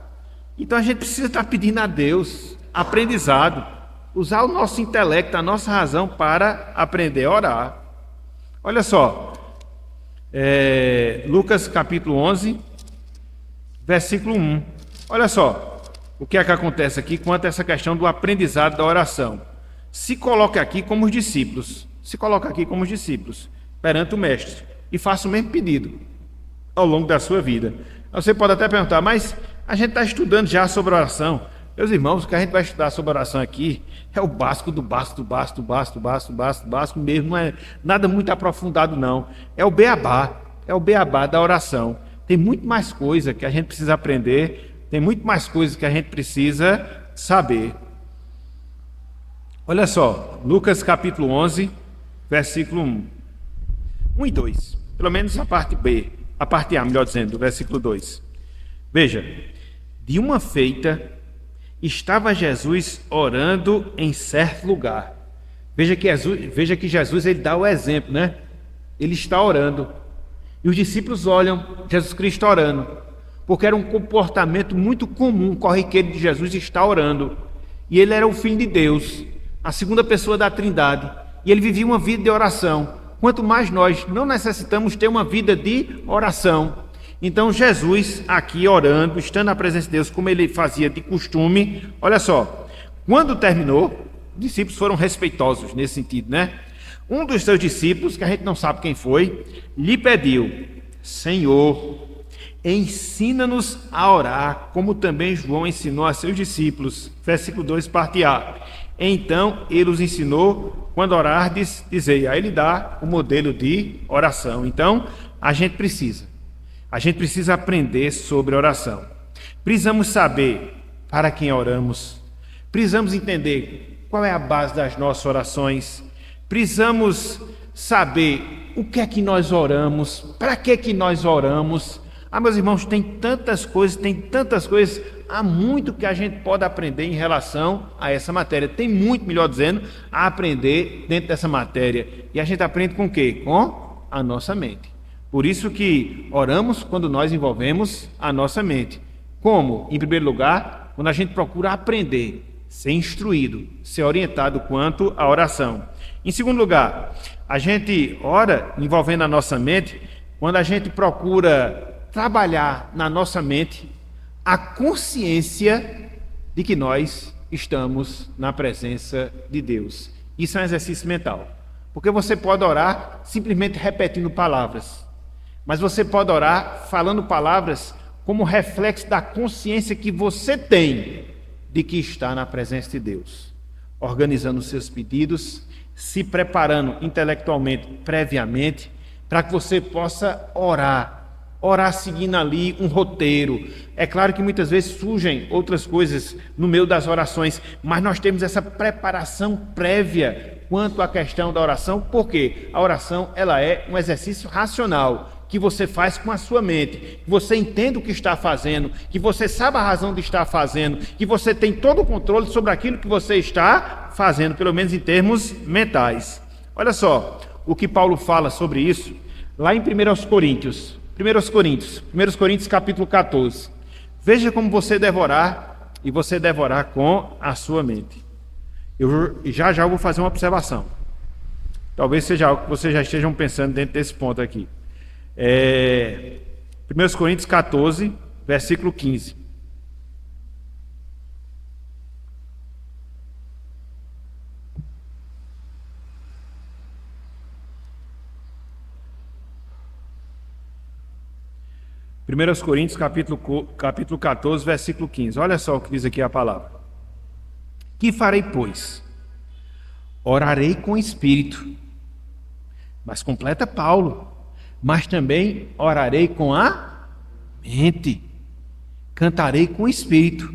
Então a gente precisa estar pedindo a Deus aprendizado, usar o nosso intelecto, a nossa razão para aprender a orar. Olha só, Lucas capítulo 11, versículo 1. Olha só o que é que acontece aqui quanto a essa questão do aprendizado da oração. se coloque aqui como os discípulos. Se coloque aqui como os discípulos, perante o Mestre, e faça o mesmo pedido ao longo da sua vida. Você pode até perguntar, mas a gente está estudando já sobre oração. Meus irmãos, o que a gente vai estudar sobre oração aqui é o básico do básico, do básico, do básico, do básico, do básico, do básico mesmo, não é nada muito aprofundado não. É o beabá da oração. Tem muito mais coisa que a gente precisa aprender, tem muito mais coisas que a gente precisa saber. Olha só, Lucas capítulo 11, versículo 1 e 2. Pelo menos a parte B, a parte A, melhor dizendo, do versículo 2. Veja, de uma feita estava Jesus orando em certo lugar. Veja que Jesus ele dá o exemplo, né? Ele está orando. E os discípulos olham Jesus Cristo orando, porque era um comportamento muito comum, corriqueiro de Jesus estar orando. E ele era o Filho de Deus, a segunda pessoa da Trindade. E ele vivia uma vida de oração. Quanto mais nós não necessitamos ter uma vida de oração. Então Jesus aqui orando, estando na presença de Deus, como ele fazia de costume. Olha só, quando terminou, os discípulos foram respeitosos nesse sentido, né? Um dos seus discípulos, que a gente não sabe quem foi, lhe pediu: Senhor, ensina-nos a orar, como também João ensinou a seus discípulos. Versículo 2, parte A. Então ele os ensinou: quando orardes, dizei. Aí ele dá o modelo de oração. Então a gente precisa aprender sobre oração. Precisamos saber para quem oramos. Precisamos entender qual é a base das nossas orações. Precisamos saber o que é que nós oramos, para que nós oramos. Meus irmãos, tem tantas coisas, há muito que a gente pode aprender em relação a essa matéria. Tem muito, melhor dizendo, a aprender dentro dessa matéria. E a gente aprende com o quê? Com a nossa mente. Por isso que oramos quando nós envolvemos a nossa mente. Como? Em primeiro lugar, quando a gente procura aprender, ser instruído, ser orientado quanto à oração. Em segundo lugar, a gente ora envolvendo a nossa mente quando a gente procura trabalhar na nossa mente a consciência de que nós estamos na presença de Deus. Isso é um exercício mental. Porque você pode orar simplesmente repetindo palavras. Mas você pode orar falando palavras como reflexo da consciência que você tem de que está na presença de Deus. Organizando os seus pedidos, se preparando intelectualmente, previamente, para que você possa orar seguindo ali um roteiro. É claro que muitas vezes surgem outras coisas no meio das orações, mas nós temos essa preparação prévia quanto à questão da oração, porque a oração ela é um exercício racional, que você faz com a sua mente, que você entende o que está fazendo, que você sabe a razão de estar fazendo, que você tem todo o controle sobre aquilo que você está fazendo, pelo menos em termos mentais. Olha só o que Paulo fala sobre isso, lá em 1 Coríntios capítulo 14. Veja como você deve orar, e você deve orar com a sua mente. Eu já vou fazer uma observação. Talvez seja algo que vocês já estejam pensando dentro desse ponto aqui. 1 Coríntios 14, versículo 15. Primeiros Coríntios, capítulo 14, versículo 15. Olha só o que diz aqui a palavra. Que farei, pois? Orarei com espírito. Mas completa Paulo. Mas também orarei com a mente. Cantarei com o espírito,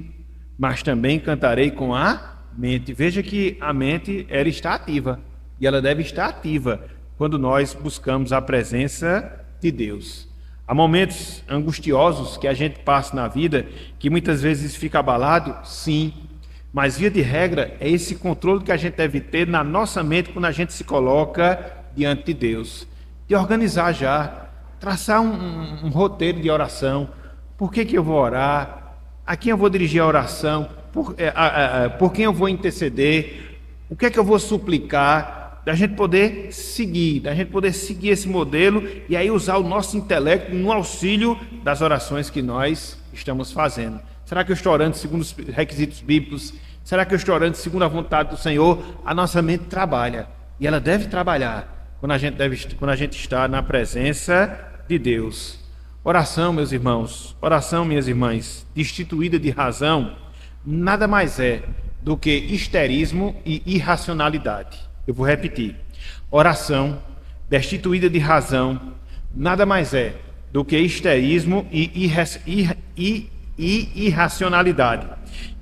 mas também cantarei com a mente. Veja que a mente ela está ativa, e ela deve estar ativa quando nós buscamos a presença de Deus. Há momentos angustiosos que a gente passa na vida, que muitas vezes fica abalado, sim, mas via de regra é esse controle que a gente deve ter na nossa mente quando a gente se coloca diante de Deus. De organizar já, traçar um roteiro de oração. Por que eu vou orar? A quem eu vou dirigir a oração? Por quem eu vou interceder? O que é que eu vou suplicar? Da gente poder seguir esse modelo e aí usar o nosso intelecto no auxílio das orações que nós estamos fazendo. Será que eu estou orando segundo os requisitos bíblicos? Será que eu estou orando segundo a vontade do Senhor? A nossa mente trabalha, e ela deve trabalhar quando a gente está na presença de Deus. Oração, meus irmãos, oração, minhas irmãs, destituída de razão, nada mais é do que histerismo e irracionalidade. Eu vou repetir. Oração destituída de razão, nada mais é do que histerismo e irracionalidade.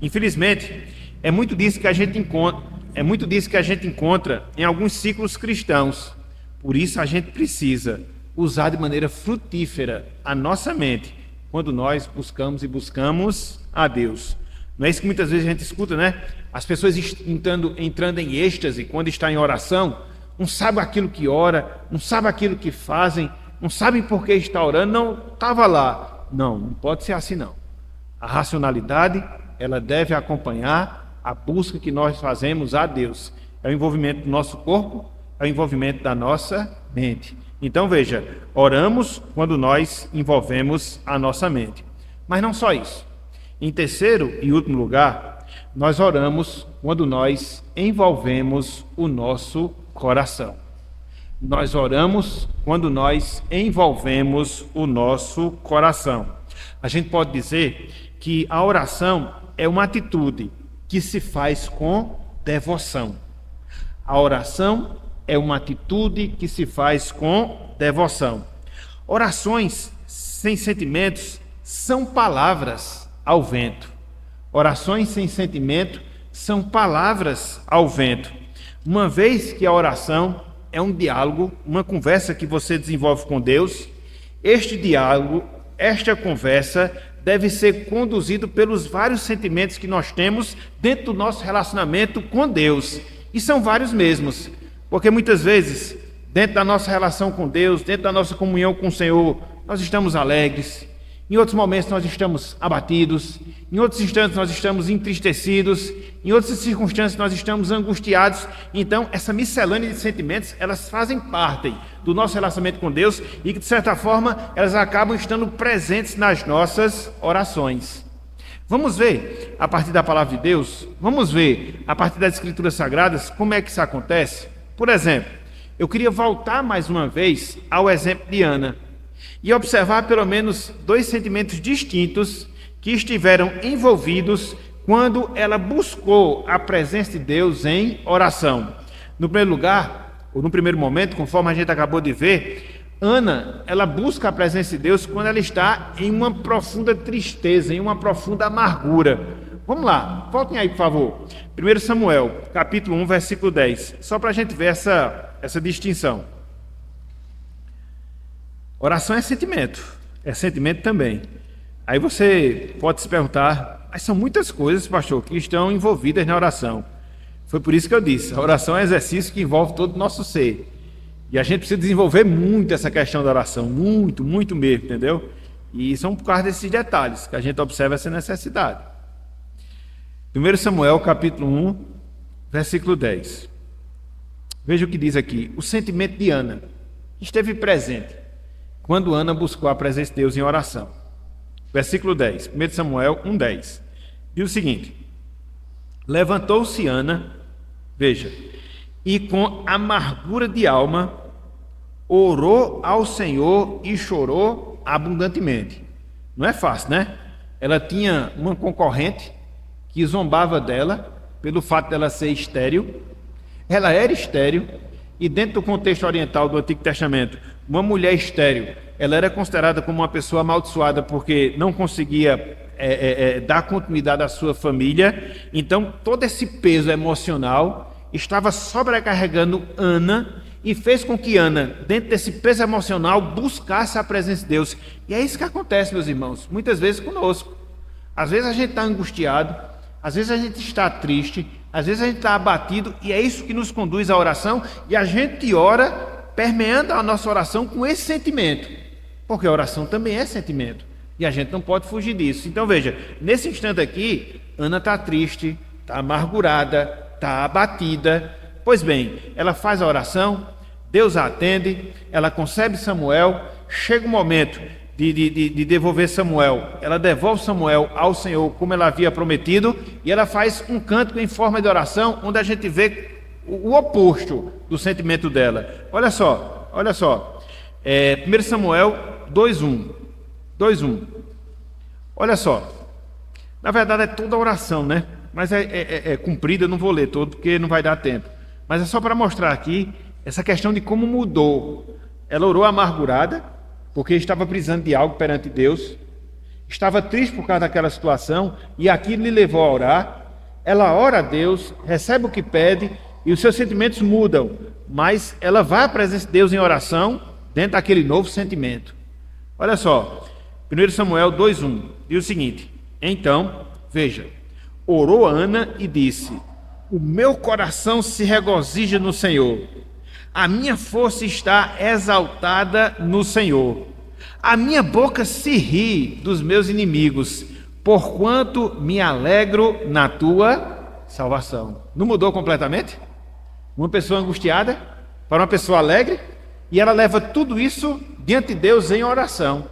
Infelizmente, é muito disso que a gente encontra em alguns ciclos cristãos. Por isso a gente precisa usar de maneira frutífera a nossa mente quando nós buscamos a Deus. Não é isso que muitas vezes a gente escuta, né? As pessoas entrando em êxtase quando está em oração, não sabem aquilo que ora, não sabem aquilo que fazem, não sabem por que está orando, não estava lá. Não pode ser assim não. A racionalidade, ela deve acompanhar a busca que nós fazemos a Deus. É o envolvimento do nosso corpo, é o envolvimento da nossa mente. Então veja, oramos quando nós envolvemos a nossa mente. Mas não só isso. Em terceiro e último lugar, nós oramos quando nós envolvemos o nosso coração. Nós oramos quando nós envolvemos o nosso coração. A gente pode dizer que a oração é uma atitude que se faz com devoção. A oração é uma atitude que se faz com devoção. Orações sem sentimentos são palavras ao vento. Orações sem sentimento são palavras ao vento. Uma vez que a oração é um diálogo, uma conversa que você desenvolve com Deus, este diálogo, esta conversa deve ser conduzido pelos vários sentimentos que nós temos dentro do nosso relacionamento com Deus. E são vários mesmos, porque muitas vezes, dentro da nossa relação com Deus, dentro da nossa comunhão com o Senhor, nós estamos alegres, em outros momentos nós estamos abatidos, em outros instantes nós estamos entristecidos, em outras circunstâncias nós estamos angustiados. Então, essa miscelânea de sentimentos, elas fazem parte do nosso relacionamento com Deus e que, de certa forma, elas acabam estando presentes nas nossas orações. Vamos ver, a partir da palavra de Deus, vamos ver, a partir das Escrituras Sagradas, como é que isso acontece? Por exemplo, eu queria voltar mais uma vez ao exemplo de Ana e observar pelo menos dois sentimentos distintos que estiveram envolvidos quando ela buscou a presença de Deus em oração. No primeiro lugar, ou no primeiro momento, conforme a gente acabou de ver, Ana, ela busca a presença de Deus quando ela está em uma profunda tristeza, em uma profunda amargura. Vamos lá, voltem aí, por favor. 1 Samuel, capítulo 1, versículo 10. Só para a gente ver essa distinção. Oração é sentimento também. Aí você pode se perguntar, mas são muitas coisas, pastor, que estão envolvidas na oração. Foi por isso que eu disse, a oração é um exercício que envolve todo o nosso ser. E a gente precisa desenvolver muito essa questão da oração, muito mesmo, entendeu? E são por causa desses detalhes que a gente observa essa necessidade. 1 Samuel, capítulo 1, versículo 10. Veja o que diz aqui. O sentimento de Ana esteve presente quando Ana buscou a presença de Deus em oração. Versículo 10, 1 Samuel 1,10. Diz o seguinte: levantou-se Ana, veja, e com amargura de alma orou ao Senhor e chorou abundantemente. Não é fácil, né? Ela tinha uma concorrente que zombava dela pelo fato dela ser estéril. Ela era estéril e, dentro do contexto oriental do Antigo Testamento, uma mulher estéril, ela era considerada como uma pessoa amaldiçoada porque não conseguia dar continuidade à sua família. Então, todo esse peso emocional estava sobrecarregando Ana e fez com que Ana, dentro desse peso emocional, buscasse a presença de Deus. E é isso que acontece, meus irmãos, muitas vezes conosco. Às vezes a gente está angustiado, às vezes a gente está triste, às vezes a gente está abatido, e é isso que nos conduz à oração, e a gente ora permeando a nossa oração com esse sentimento, porque a oração também é sentimento, e a gente não pode fugir disso. Então veja, nesse instante aqui, Ana está triste, está amargurada, está abatida. Pois bem, ela faz a oração, Deus a atende, ela concebe Samuel, chega um momento de devolver Samuel. Ela devolve Samuel ao Senhor como ela havia prometido, e ela faz um cântico em forma de oração, onde a gente vê o oposto do sentimento dela. Olha só. 1 Samuel 2:1. Olha só. Na verdade é toda a oração, né? Mas é comprida, eu não vou ler todo porque não vai dar tempo. Mas é só para mostrar aqui essa questão de como mudou. Ela orou amargurada, porque estava precisando de algo perante Deus. Estava triste por causa daquela situação, e aquilo lhe levou a orar. Ela ora a Deus, recebe o que pede, e os seus sentimentos mudam. Mas ela vai à presença de Deus em oração, dentro daquele novo sentimento. Olha só, 1 Samuel 2:1 diz o seguinte: então, veja, orou Ana e disse: o meu coração se regozija no Senhor, a minha força está exaltada no Senhor, a minha boca se ri dos meus inimigos, porquanto me alegro na tua salvação. Não mudou completamente? Uma pessoa angustiada para uma pessoa alegre, e ela leva tudo isso diante de Deus em oração.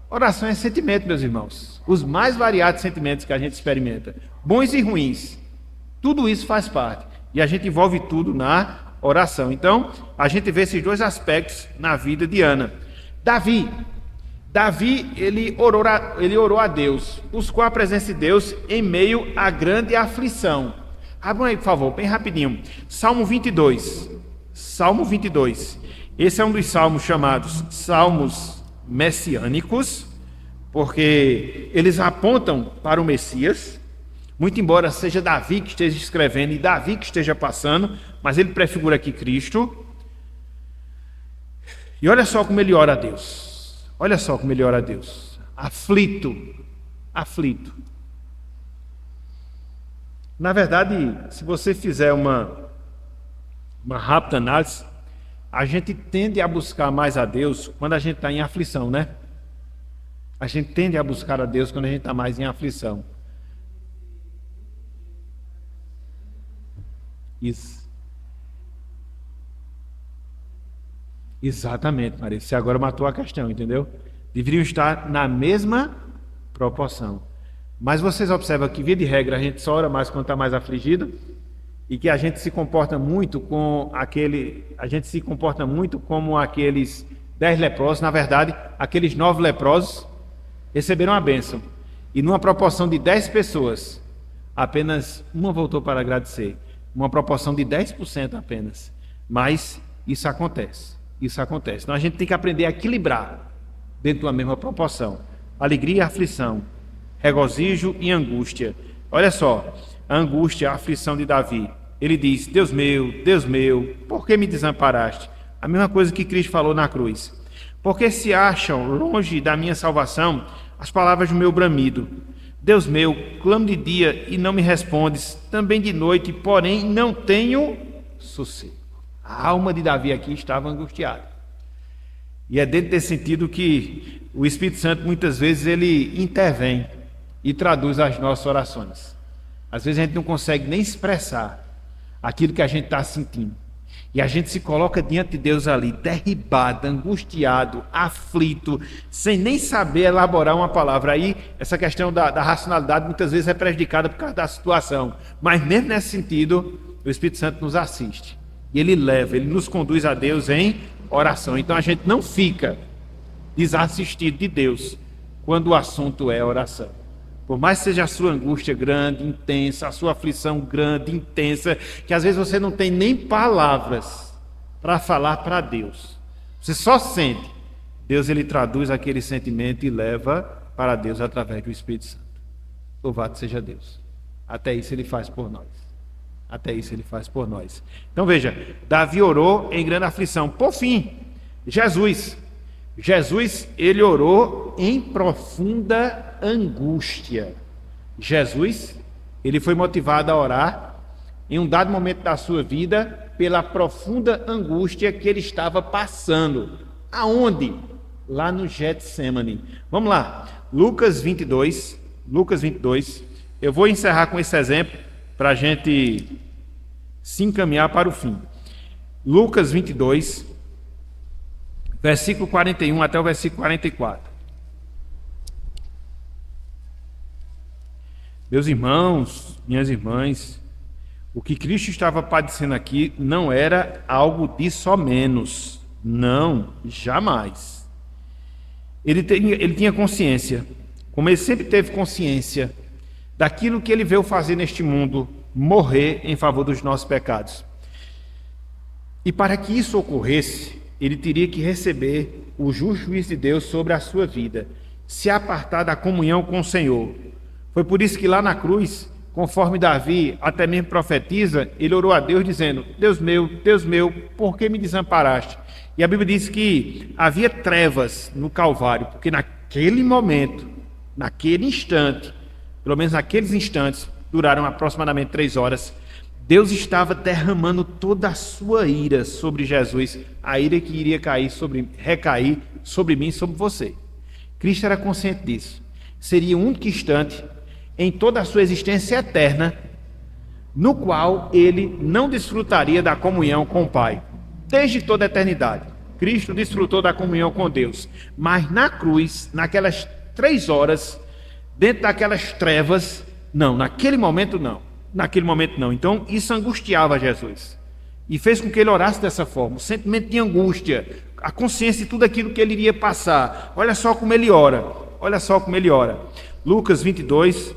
Oração é sentimento, meus irmãos. Os mais variados sentimentos que a gente experimenta, bons e ruins, tudo isso faz parte. E a gente envolve tudo na oração. Então, a gente vê esses dois aspectos na vida de Ana. Davi, ele orou a Deus, buscou a presença de Deus em meio à grande aflição. Abram aí, por favor, bem rapidinho. Salmo 22. Esse é um dos salmos chamados salmos messiânicos, porque eles apontam para o Messias, muito embora seja Davi que esteja escrevendo e Davi que esteja passando, mas ele prefigura aqui Cristo. E olha só como ele ora a Deus. Aflito. Na verdade, se você fizer uma rápida análise, a gente tende a buscar mais a Deus quando a gente está em aflição, né? A gente tende a buscar a Deus quando a gente está mais em aflição. Isso. Exatamente, Maria. Você agora matou a questão, entendeu? Deveriam estar na mesma proporção. Mas vocês observam que, via de regra, a gente só ora mais quando está mais afligido, e que a gente se comporta muito como aqueles 10 leprosos. Na verdade, aqueles 9 leprosos receberam a bênção, e numa proporção de 10 pessoas, apenas uma voltou para agradecer, uma proporção de 10% apenas. Mas isso acontece. Então a gente tem que aprender a equilibrar dentro da mesma proporção: alegria e aflição, regozijo e angústia. Olha só, a angústia, a aflição de Davi. Ele diz: Deus meu, por que me desamparaste? A mesma coisa que Cristo falou na cruz. Porque se acham longe da minha salvação as palavras do meu bramido. Deus meu, clamo de dia e não me respondes, também de noite, porém não tenho sossego. A alma de Davi aqui estava angustiada. E é dentro desse sentido que o Espírito Santo muitas vezes ele intervém e traduz as nossas orações. Às vezes a gente não consegue nem expressar aquilo que a gente está sentindo. E a gente se coloca diante de Deus ali, derribado, angustiado, aflito, sem nem saber elaborar uma palavra. Aí, essa questão da racionalidade muitas vezes é prejudicada por causa da situação. Mas mesmo nesse sentido, o Espírito Santo nos assiste. E ele nos conduz a Deus em oração. Então a gente não fica desassistido de Deus quando o assunto é oração. Por mais que seja a sua angústia grande, intensa, a sua aflição grande, intensa, que às vezes você não tem nem palavras para falar para Deus. Você só sente. Deus ele traduz aquele sentimento e leva para Deus através do Espírito Santo. Louvado seja Deus. Até isso ele faz por nós. Então veja, Davi orou em grande aflição. Por fim, Jesus, ele orou em profunda angústia. Jesus, ele foi motivado a orar em um dado momento da sua vida pela profunda angústia que ele estava passando. Aonde? Lá no Getsemane. Vamos lá, Lucas 22. Eu vou encerrar com esse exemplo para a gente se encaminhar para o fim. Lucas 22, versículo 41 até o versículo 44. Meus irmãos, minhas irmãs, o que Cristo estava padecendo aqui não era algo de só menos. Não, jamais. Ele tinha consciência, como ele sempre teve consciência, daquilo que ele veio fazer neste mundo, morrer em favor dos nossos pecados. E para que isso ocorresse, ele teria que receber o justo juízo de Deus sobre a sua vida, se apartar da comunhão com o Senhor. Foi por isso que lá na cruz, conforme Davi até mesmo profetiza, ele orou a Deus dizendo: Deus meu, por que me desamparaste? E a Bíblia diz que havia trevas no Calvário, porque naquele momento, naquele instante, pelo menos naqueles instantes, duraram aproximadamente 3 horas, Deus estava derramando toda a sua ira sobre Jesus, a ira que iria recair sobre mim e sobre você. Cristo era consciente disso. Seria um único instante em toda a sua existência eterna, no qual ele não desfrutaria da comunhão com o Pai. Desde toda a eternidade, Cristo desfrutou da comunhão com Deus, mas na cruz, naquelas 3 horas, dentro daquelas trevas, não, naquele momento não. Então isso angustiava Jesus e fez com que ele orasse dessa forma, o sentimento de angústia, a consciência de tudo aquilo que ele iria passar. Olha só como ele ora. Lucas 22,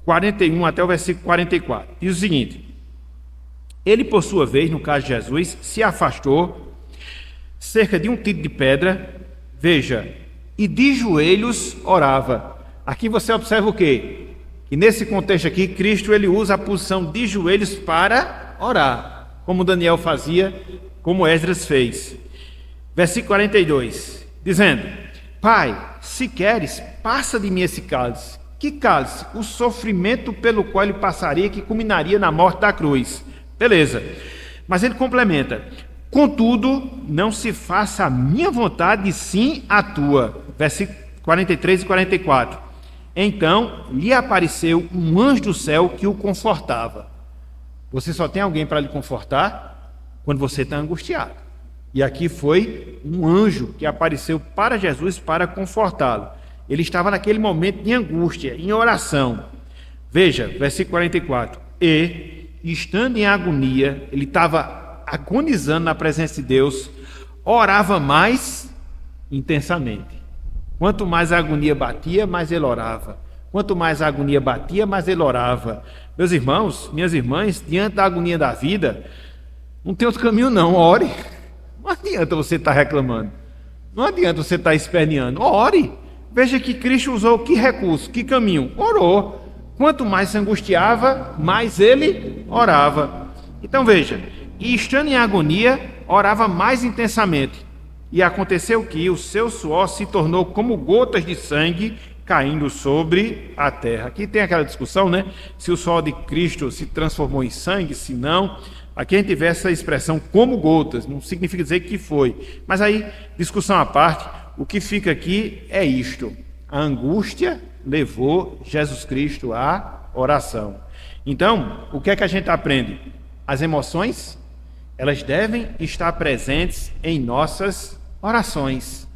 41 até o versículo 44, diz o seguinte: ele, por sua vez, no caso de Jesus, se afastou cerca de um tiro de pedra, veja, e de joelhos orava. Aqui você observa o quê? E nesse contexto aqui, Cristo ele usa a posição de joelhos para orar, como Daniel fazia, como Esdras fez. Versículo 42, dizendo: Pai, se queres, passa de mim esse cálice. Que cálice? O sofrimento pelo qual ele passaria, que culminaria na morte da cruz. Beleza. Mas ele complementa: contudo, não se faça a minha vontade, e sim a tua. Versículo 43 e 44. Então lhe apareceu um anjo do céu que o confortava. Você só tem alguém para lhe confortar quando você está angustiado. E aqui foi um anjo que apareceu para Jesus para confortá-lo. Ele estava naquele momento de angústia, em oração. Veja, versículo 44. E, estando em agonia, ele estava agonizando na presença de Deus, orava mais intensamente. Quanto mais a agonia batia, mais ele orava. Quanto mais a agonia batia, mais ele orava. Meus irmãos, minhas irmãs, diante da agonia da vida, não tem outro caminho não, ore. Não adianta você estar reclamando. Não adianta você estar esperneando. Ore. Veja que Cristo usou que recurso, que caminho? Orou. Quanto mais se angustiava, mais ele orava. Então veja, e estando em agonia, orava mais intensamente. E aconteceu que o seu suor se tornou como gotas de sangue caindo sobre a terra. Aqui tem aquela discussão, né? Se o suor de Cristo se transformou em sangue, se não. Aqui a gente vê essa expressão como gotas, não significa dizer que foi. Mas aí, discussão à parte, o que fica aqui é isto: a angústia levou Jesus Cristo à oração. Então, o que é que a gente aprende? As emoções, elas devem estar presentes em nossas orações.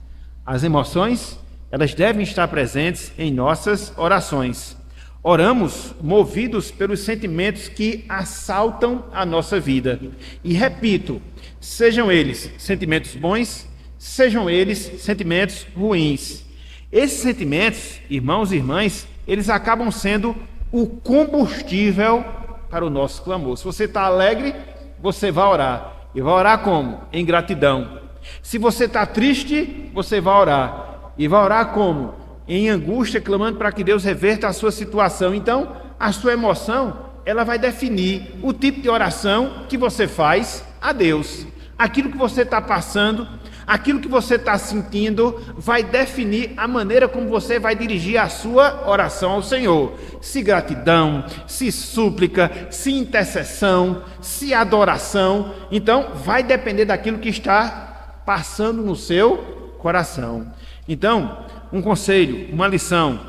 As emoções, elas devem estar presentes em nossas orações. Oramos movidos pelos sentimentos que assaltam a nossa vida. E repito, sejam eles sentimentos bons, sejam eles sentimentos ruins. Esses sentimentos, irmãos e irmãs, eles acabam sendo o combustível para o nosso clamor. Se você está alegre, você vai orar. E vai orar como? Em gratidão. Se você está triste, você vai orar. E vai orar como? Em angústia, clamando para que Deus reverta a sua situação. Então, a sua emoção, ela vai definir o tipo de oração que você faz a Deus. Aquilo que você está passando, aquilo que você está sentindo, vai definir a maneira como você vai dirigir a sua oração ao Senhor. Se gratidão, se súplica, se intercessão, se adoração. Então, vai depender daquilo que está passando no seu coração. Então, um conselho, uma lição: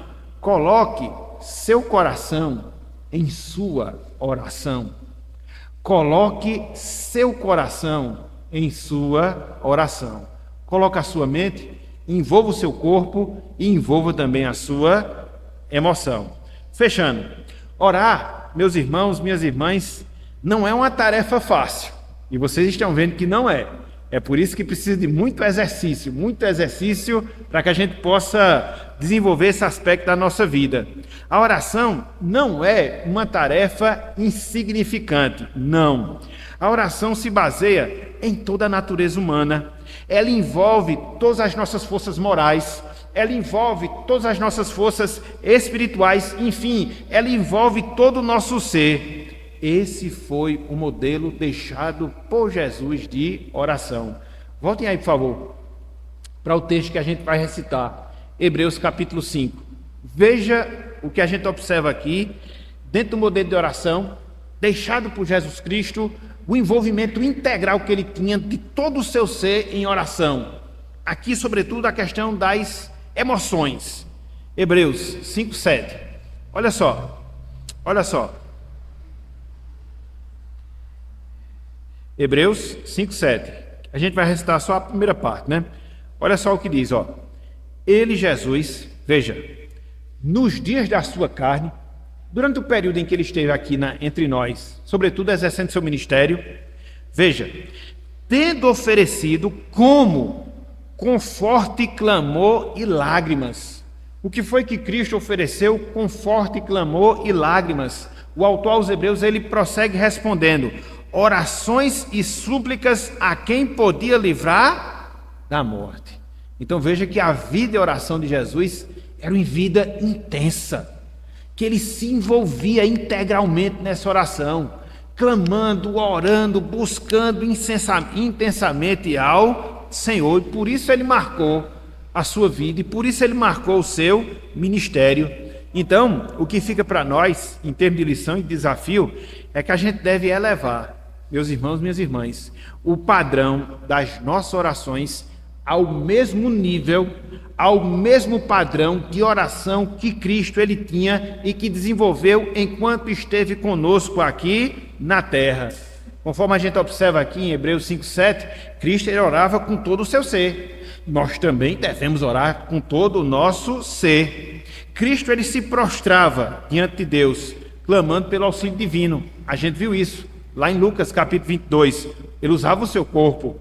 coloque seu coração em sua oração. Coloque seu coração em sua oração. Coloque a sua mente, envolva o seu corpo e envolva também a sua emoção. Fechando. Orar, meus irmãos, minhas irmãs, não é uma tarefa fácil. E vocês estão vendo que não é. É por isso que precisa de muito exercício para que a gente possa desenvolver esse aspecto da nossa vida. A oração não é uma tarefa insignificante, não. A oração se baseia em toda a natureza humana. Ela envolve todas as nossas forças morais, ela envolve todas as nossas forças espirituais, enfim, ela envolve todo o nosso ser. Esse foi o modelo deixado por Jesus de oração. Voltem aí, por favor, para o texto que a gente vai recitar, Hebreus capítulo 5. Veja o que a gente observa aqui, dentro do modelo de oração, deixado por Jesus Cristo, o envolvimento integral que ele tinha de todo o seu ser em oração. Aqui, sobretudo, a questão das emoções. Hebreus 5:7. Olha só. Hebreus 5:7. A gente vai recitar só a primeira parte, né? Olha só o que diz, ó. Ele, Jesus, veja, nos dias da sua carne, durante o período em que ele esteve aqui entre nós, sobretudo exercendo seu ministério, veja, tendo oferecido com forte clamor e lágrimas. O que foi que Cristo ofereceu com forte clamor e lágrimas? O autor aos Hebreus, ele prossegue respondendo: orações e súplicas a quem podia livrar da morte. Então veja que a vida e a oração de Jesus era uma vida intensa, que ele se envolvia integralmente nessa oração, clamando, orando, buscando intensamente ao Senhor, e por isso ele marcou a sua vida, e por isso ele marcou o seu ministério. Então, o que fica para nós, em termos de lição e desafio, é que a gente deve elevar, meus irmãos, minhas irmãs, o padrão das nossas orações ao mesmo nível, ao mesmo padrão de oração que Cristo ele tinha e que desenvolveu enquanto esteve conosco aqui na terra. Conforme a gente observa aqui em Hebreus 5:7, Cristo ele orava com todo o seu ser. Nós também devemos orar com todo o nosso ser. Cristo ele se prostrava diante de Deus, clamando pelo auxílio divino. A gente viu isso lá em Lucas capítulo 22. Ele usava o seu corpo.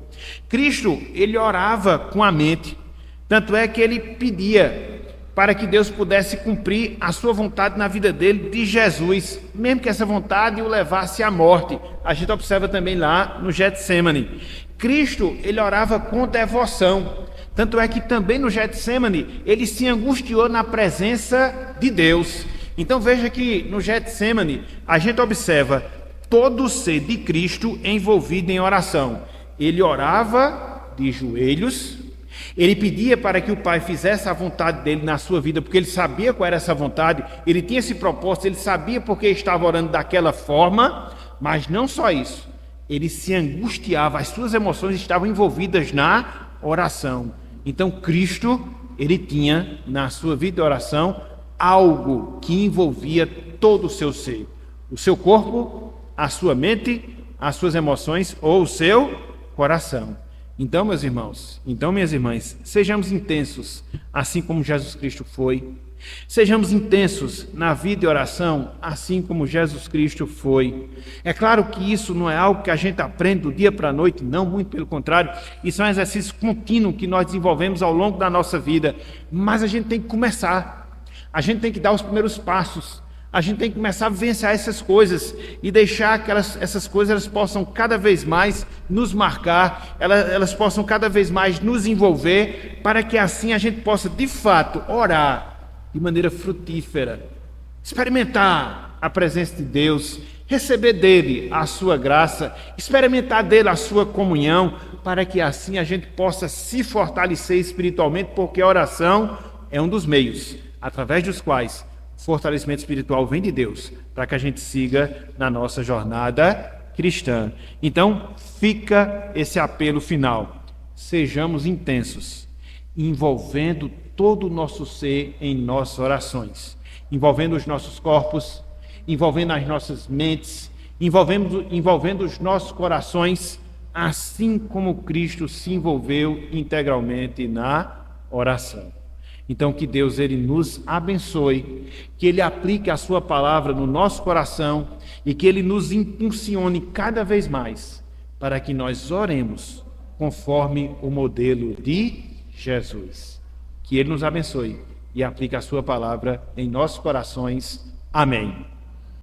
Cristo ele orava com a mente. Tanto é que ele pedia para que Deus pudesse cumprir a sua vontade na vida dele, de Jesus, mesmo que essa vontade o levasse à morte. A gente observa também lá no Getsemane. Cristo, ele orava com devoção. Tanto é que também no Getsemane, ele se angustiou na presença de Deus. Então veja que no Getsemane, a gente observa todo o ser de Cristo envolvido em oração. Ele orava de joelhos, ele pedia para que o Pai fizesse a vontade dele na sua vida, porque ele sabia qual era essa vontade, ele tinha esse propósito, ele sabia porque estava orando daquela forma, mas não só isso, ele se angustiava, as suas emoções estavam envolvidas na oração. Então Cristo, ele tinha na sua vida de oração algo que envolvia todo o seu ser, o seu corpo, a sua mente, as suas emoções ou o seu coração. Então, meus irmãos, minhas irmãs, sejamos intensos, assim como Jesus Cristo foi. Sejamos intensos na vida e oração, assim como Jesus Cristo foi. É claro que isso não é algo que a gente aprende do dia para a noite, não, muito pelo contrário. Isso é um exercício contínuo que nós desenvolvemos ao longo da nossa vida. Mas a gente tem que começar. A gente tem que dar os primeiros passos. A gente tem que começar a vivenciar essas coisas e deixar que essas coisas elas possam cada vez mais nos marcar, elas possam cada vez mais nos envolver, para que assim a gente possa, de fato, orar de maneira frutífera, experimentar a presença de Deus, receber dele a sua graça, experimentar dele a sua comunhão, para que assim a gente possa se fortalecer espiritualmente, porque a oração é um dos meios através dos quais fortalecimento espiritual vem de Deus, para que a gente siga na nossa jornada cristã. Então, fica esse apelo final. Sejamos intensos, envolvendo todo o nosso ser em nossas orações, envolvendo os nossos corpos, envolvendo as nossas mentes, envolvendo os nossos corações, assim como Cristo se envolveu integralmente na oração. Então, que Deus ele nos abençoe, que Ele aplique a sua palavra no nosso coração e que Ele nos impulsione cada vez mais para que nós oremos conforme o modelo de Jesus. Que Ele nos abençoe e aplique a sua palavra em nossos corações. Amém.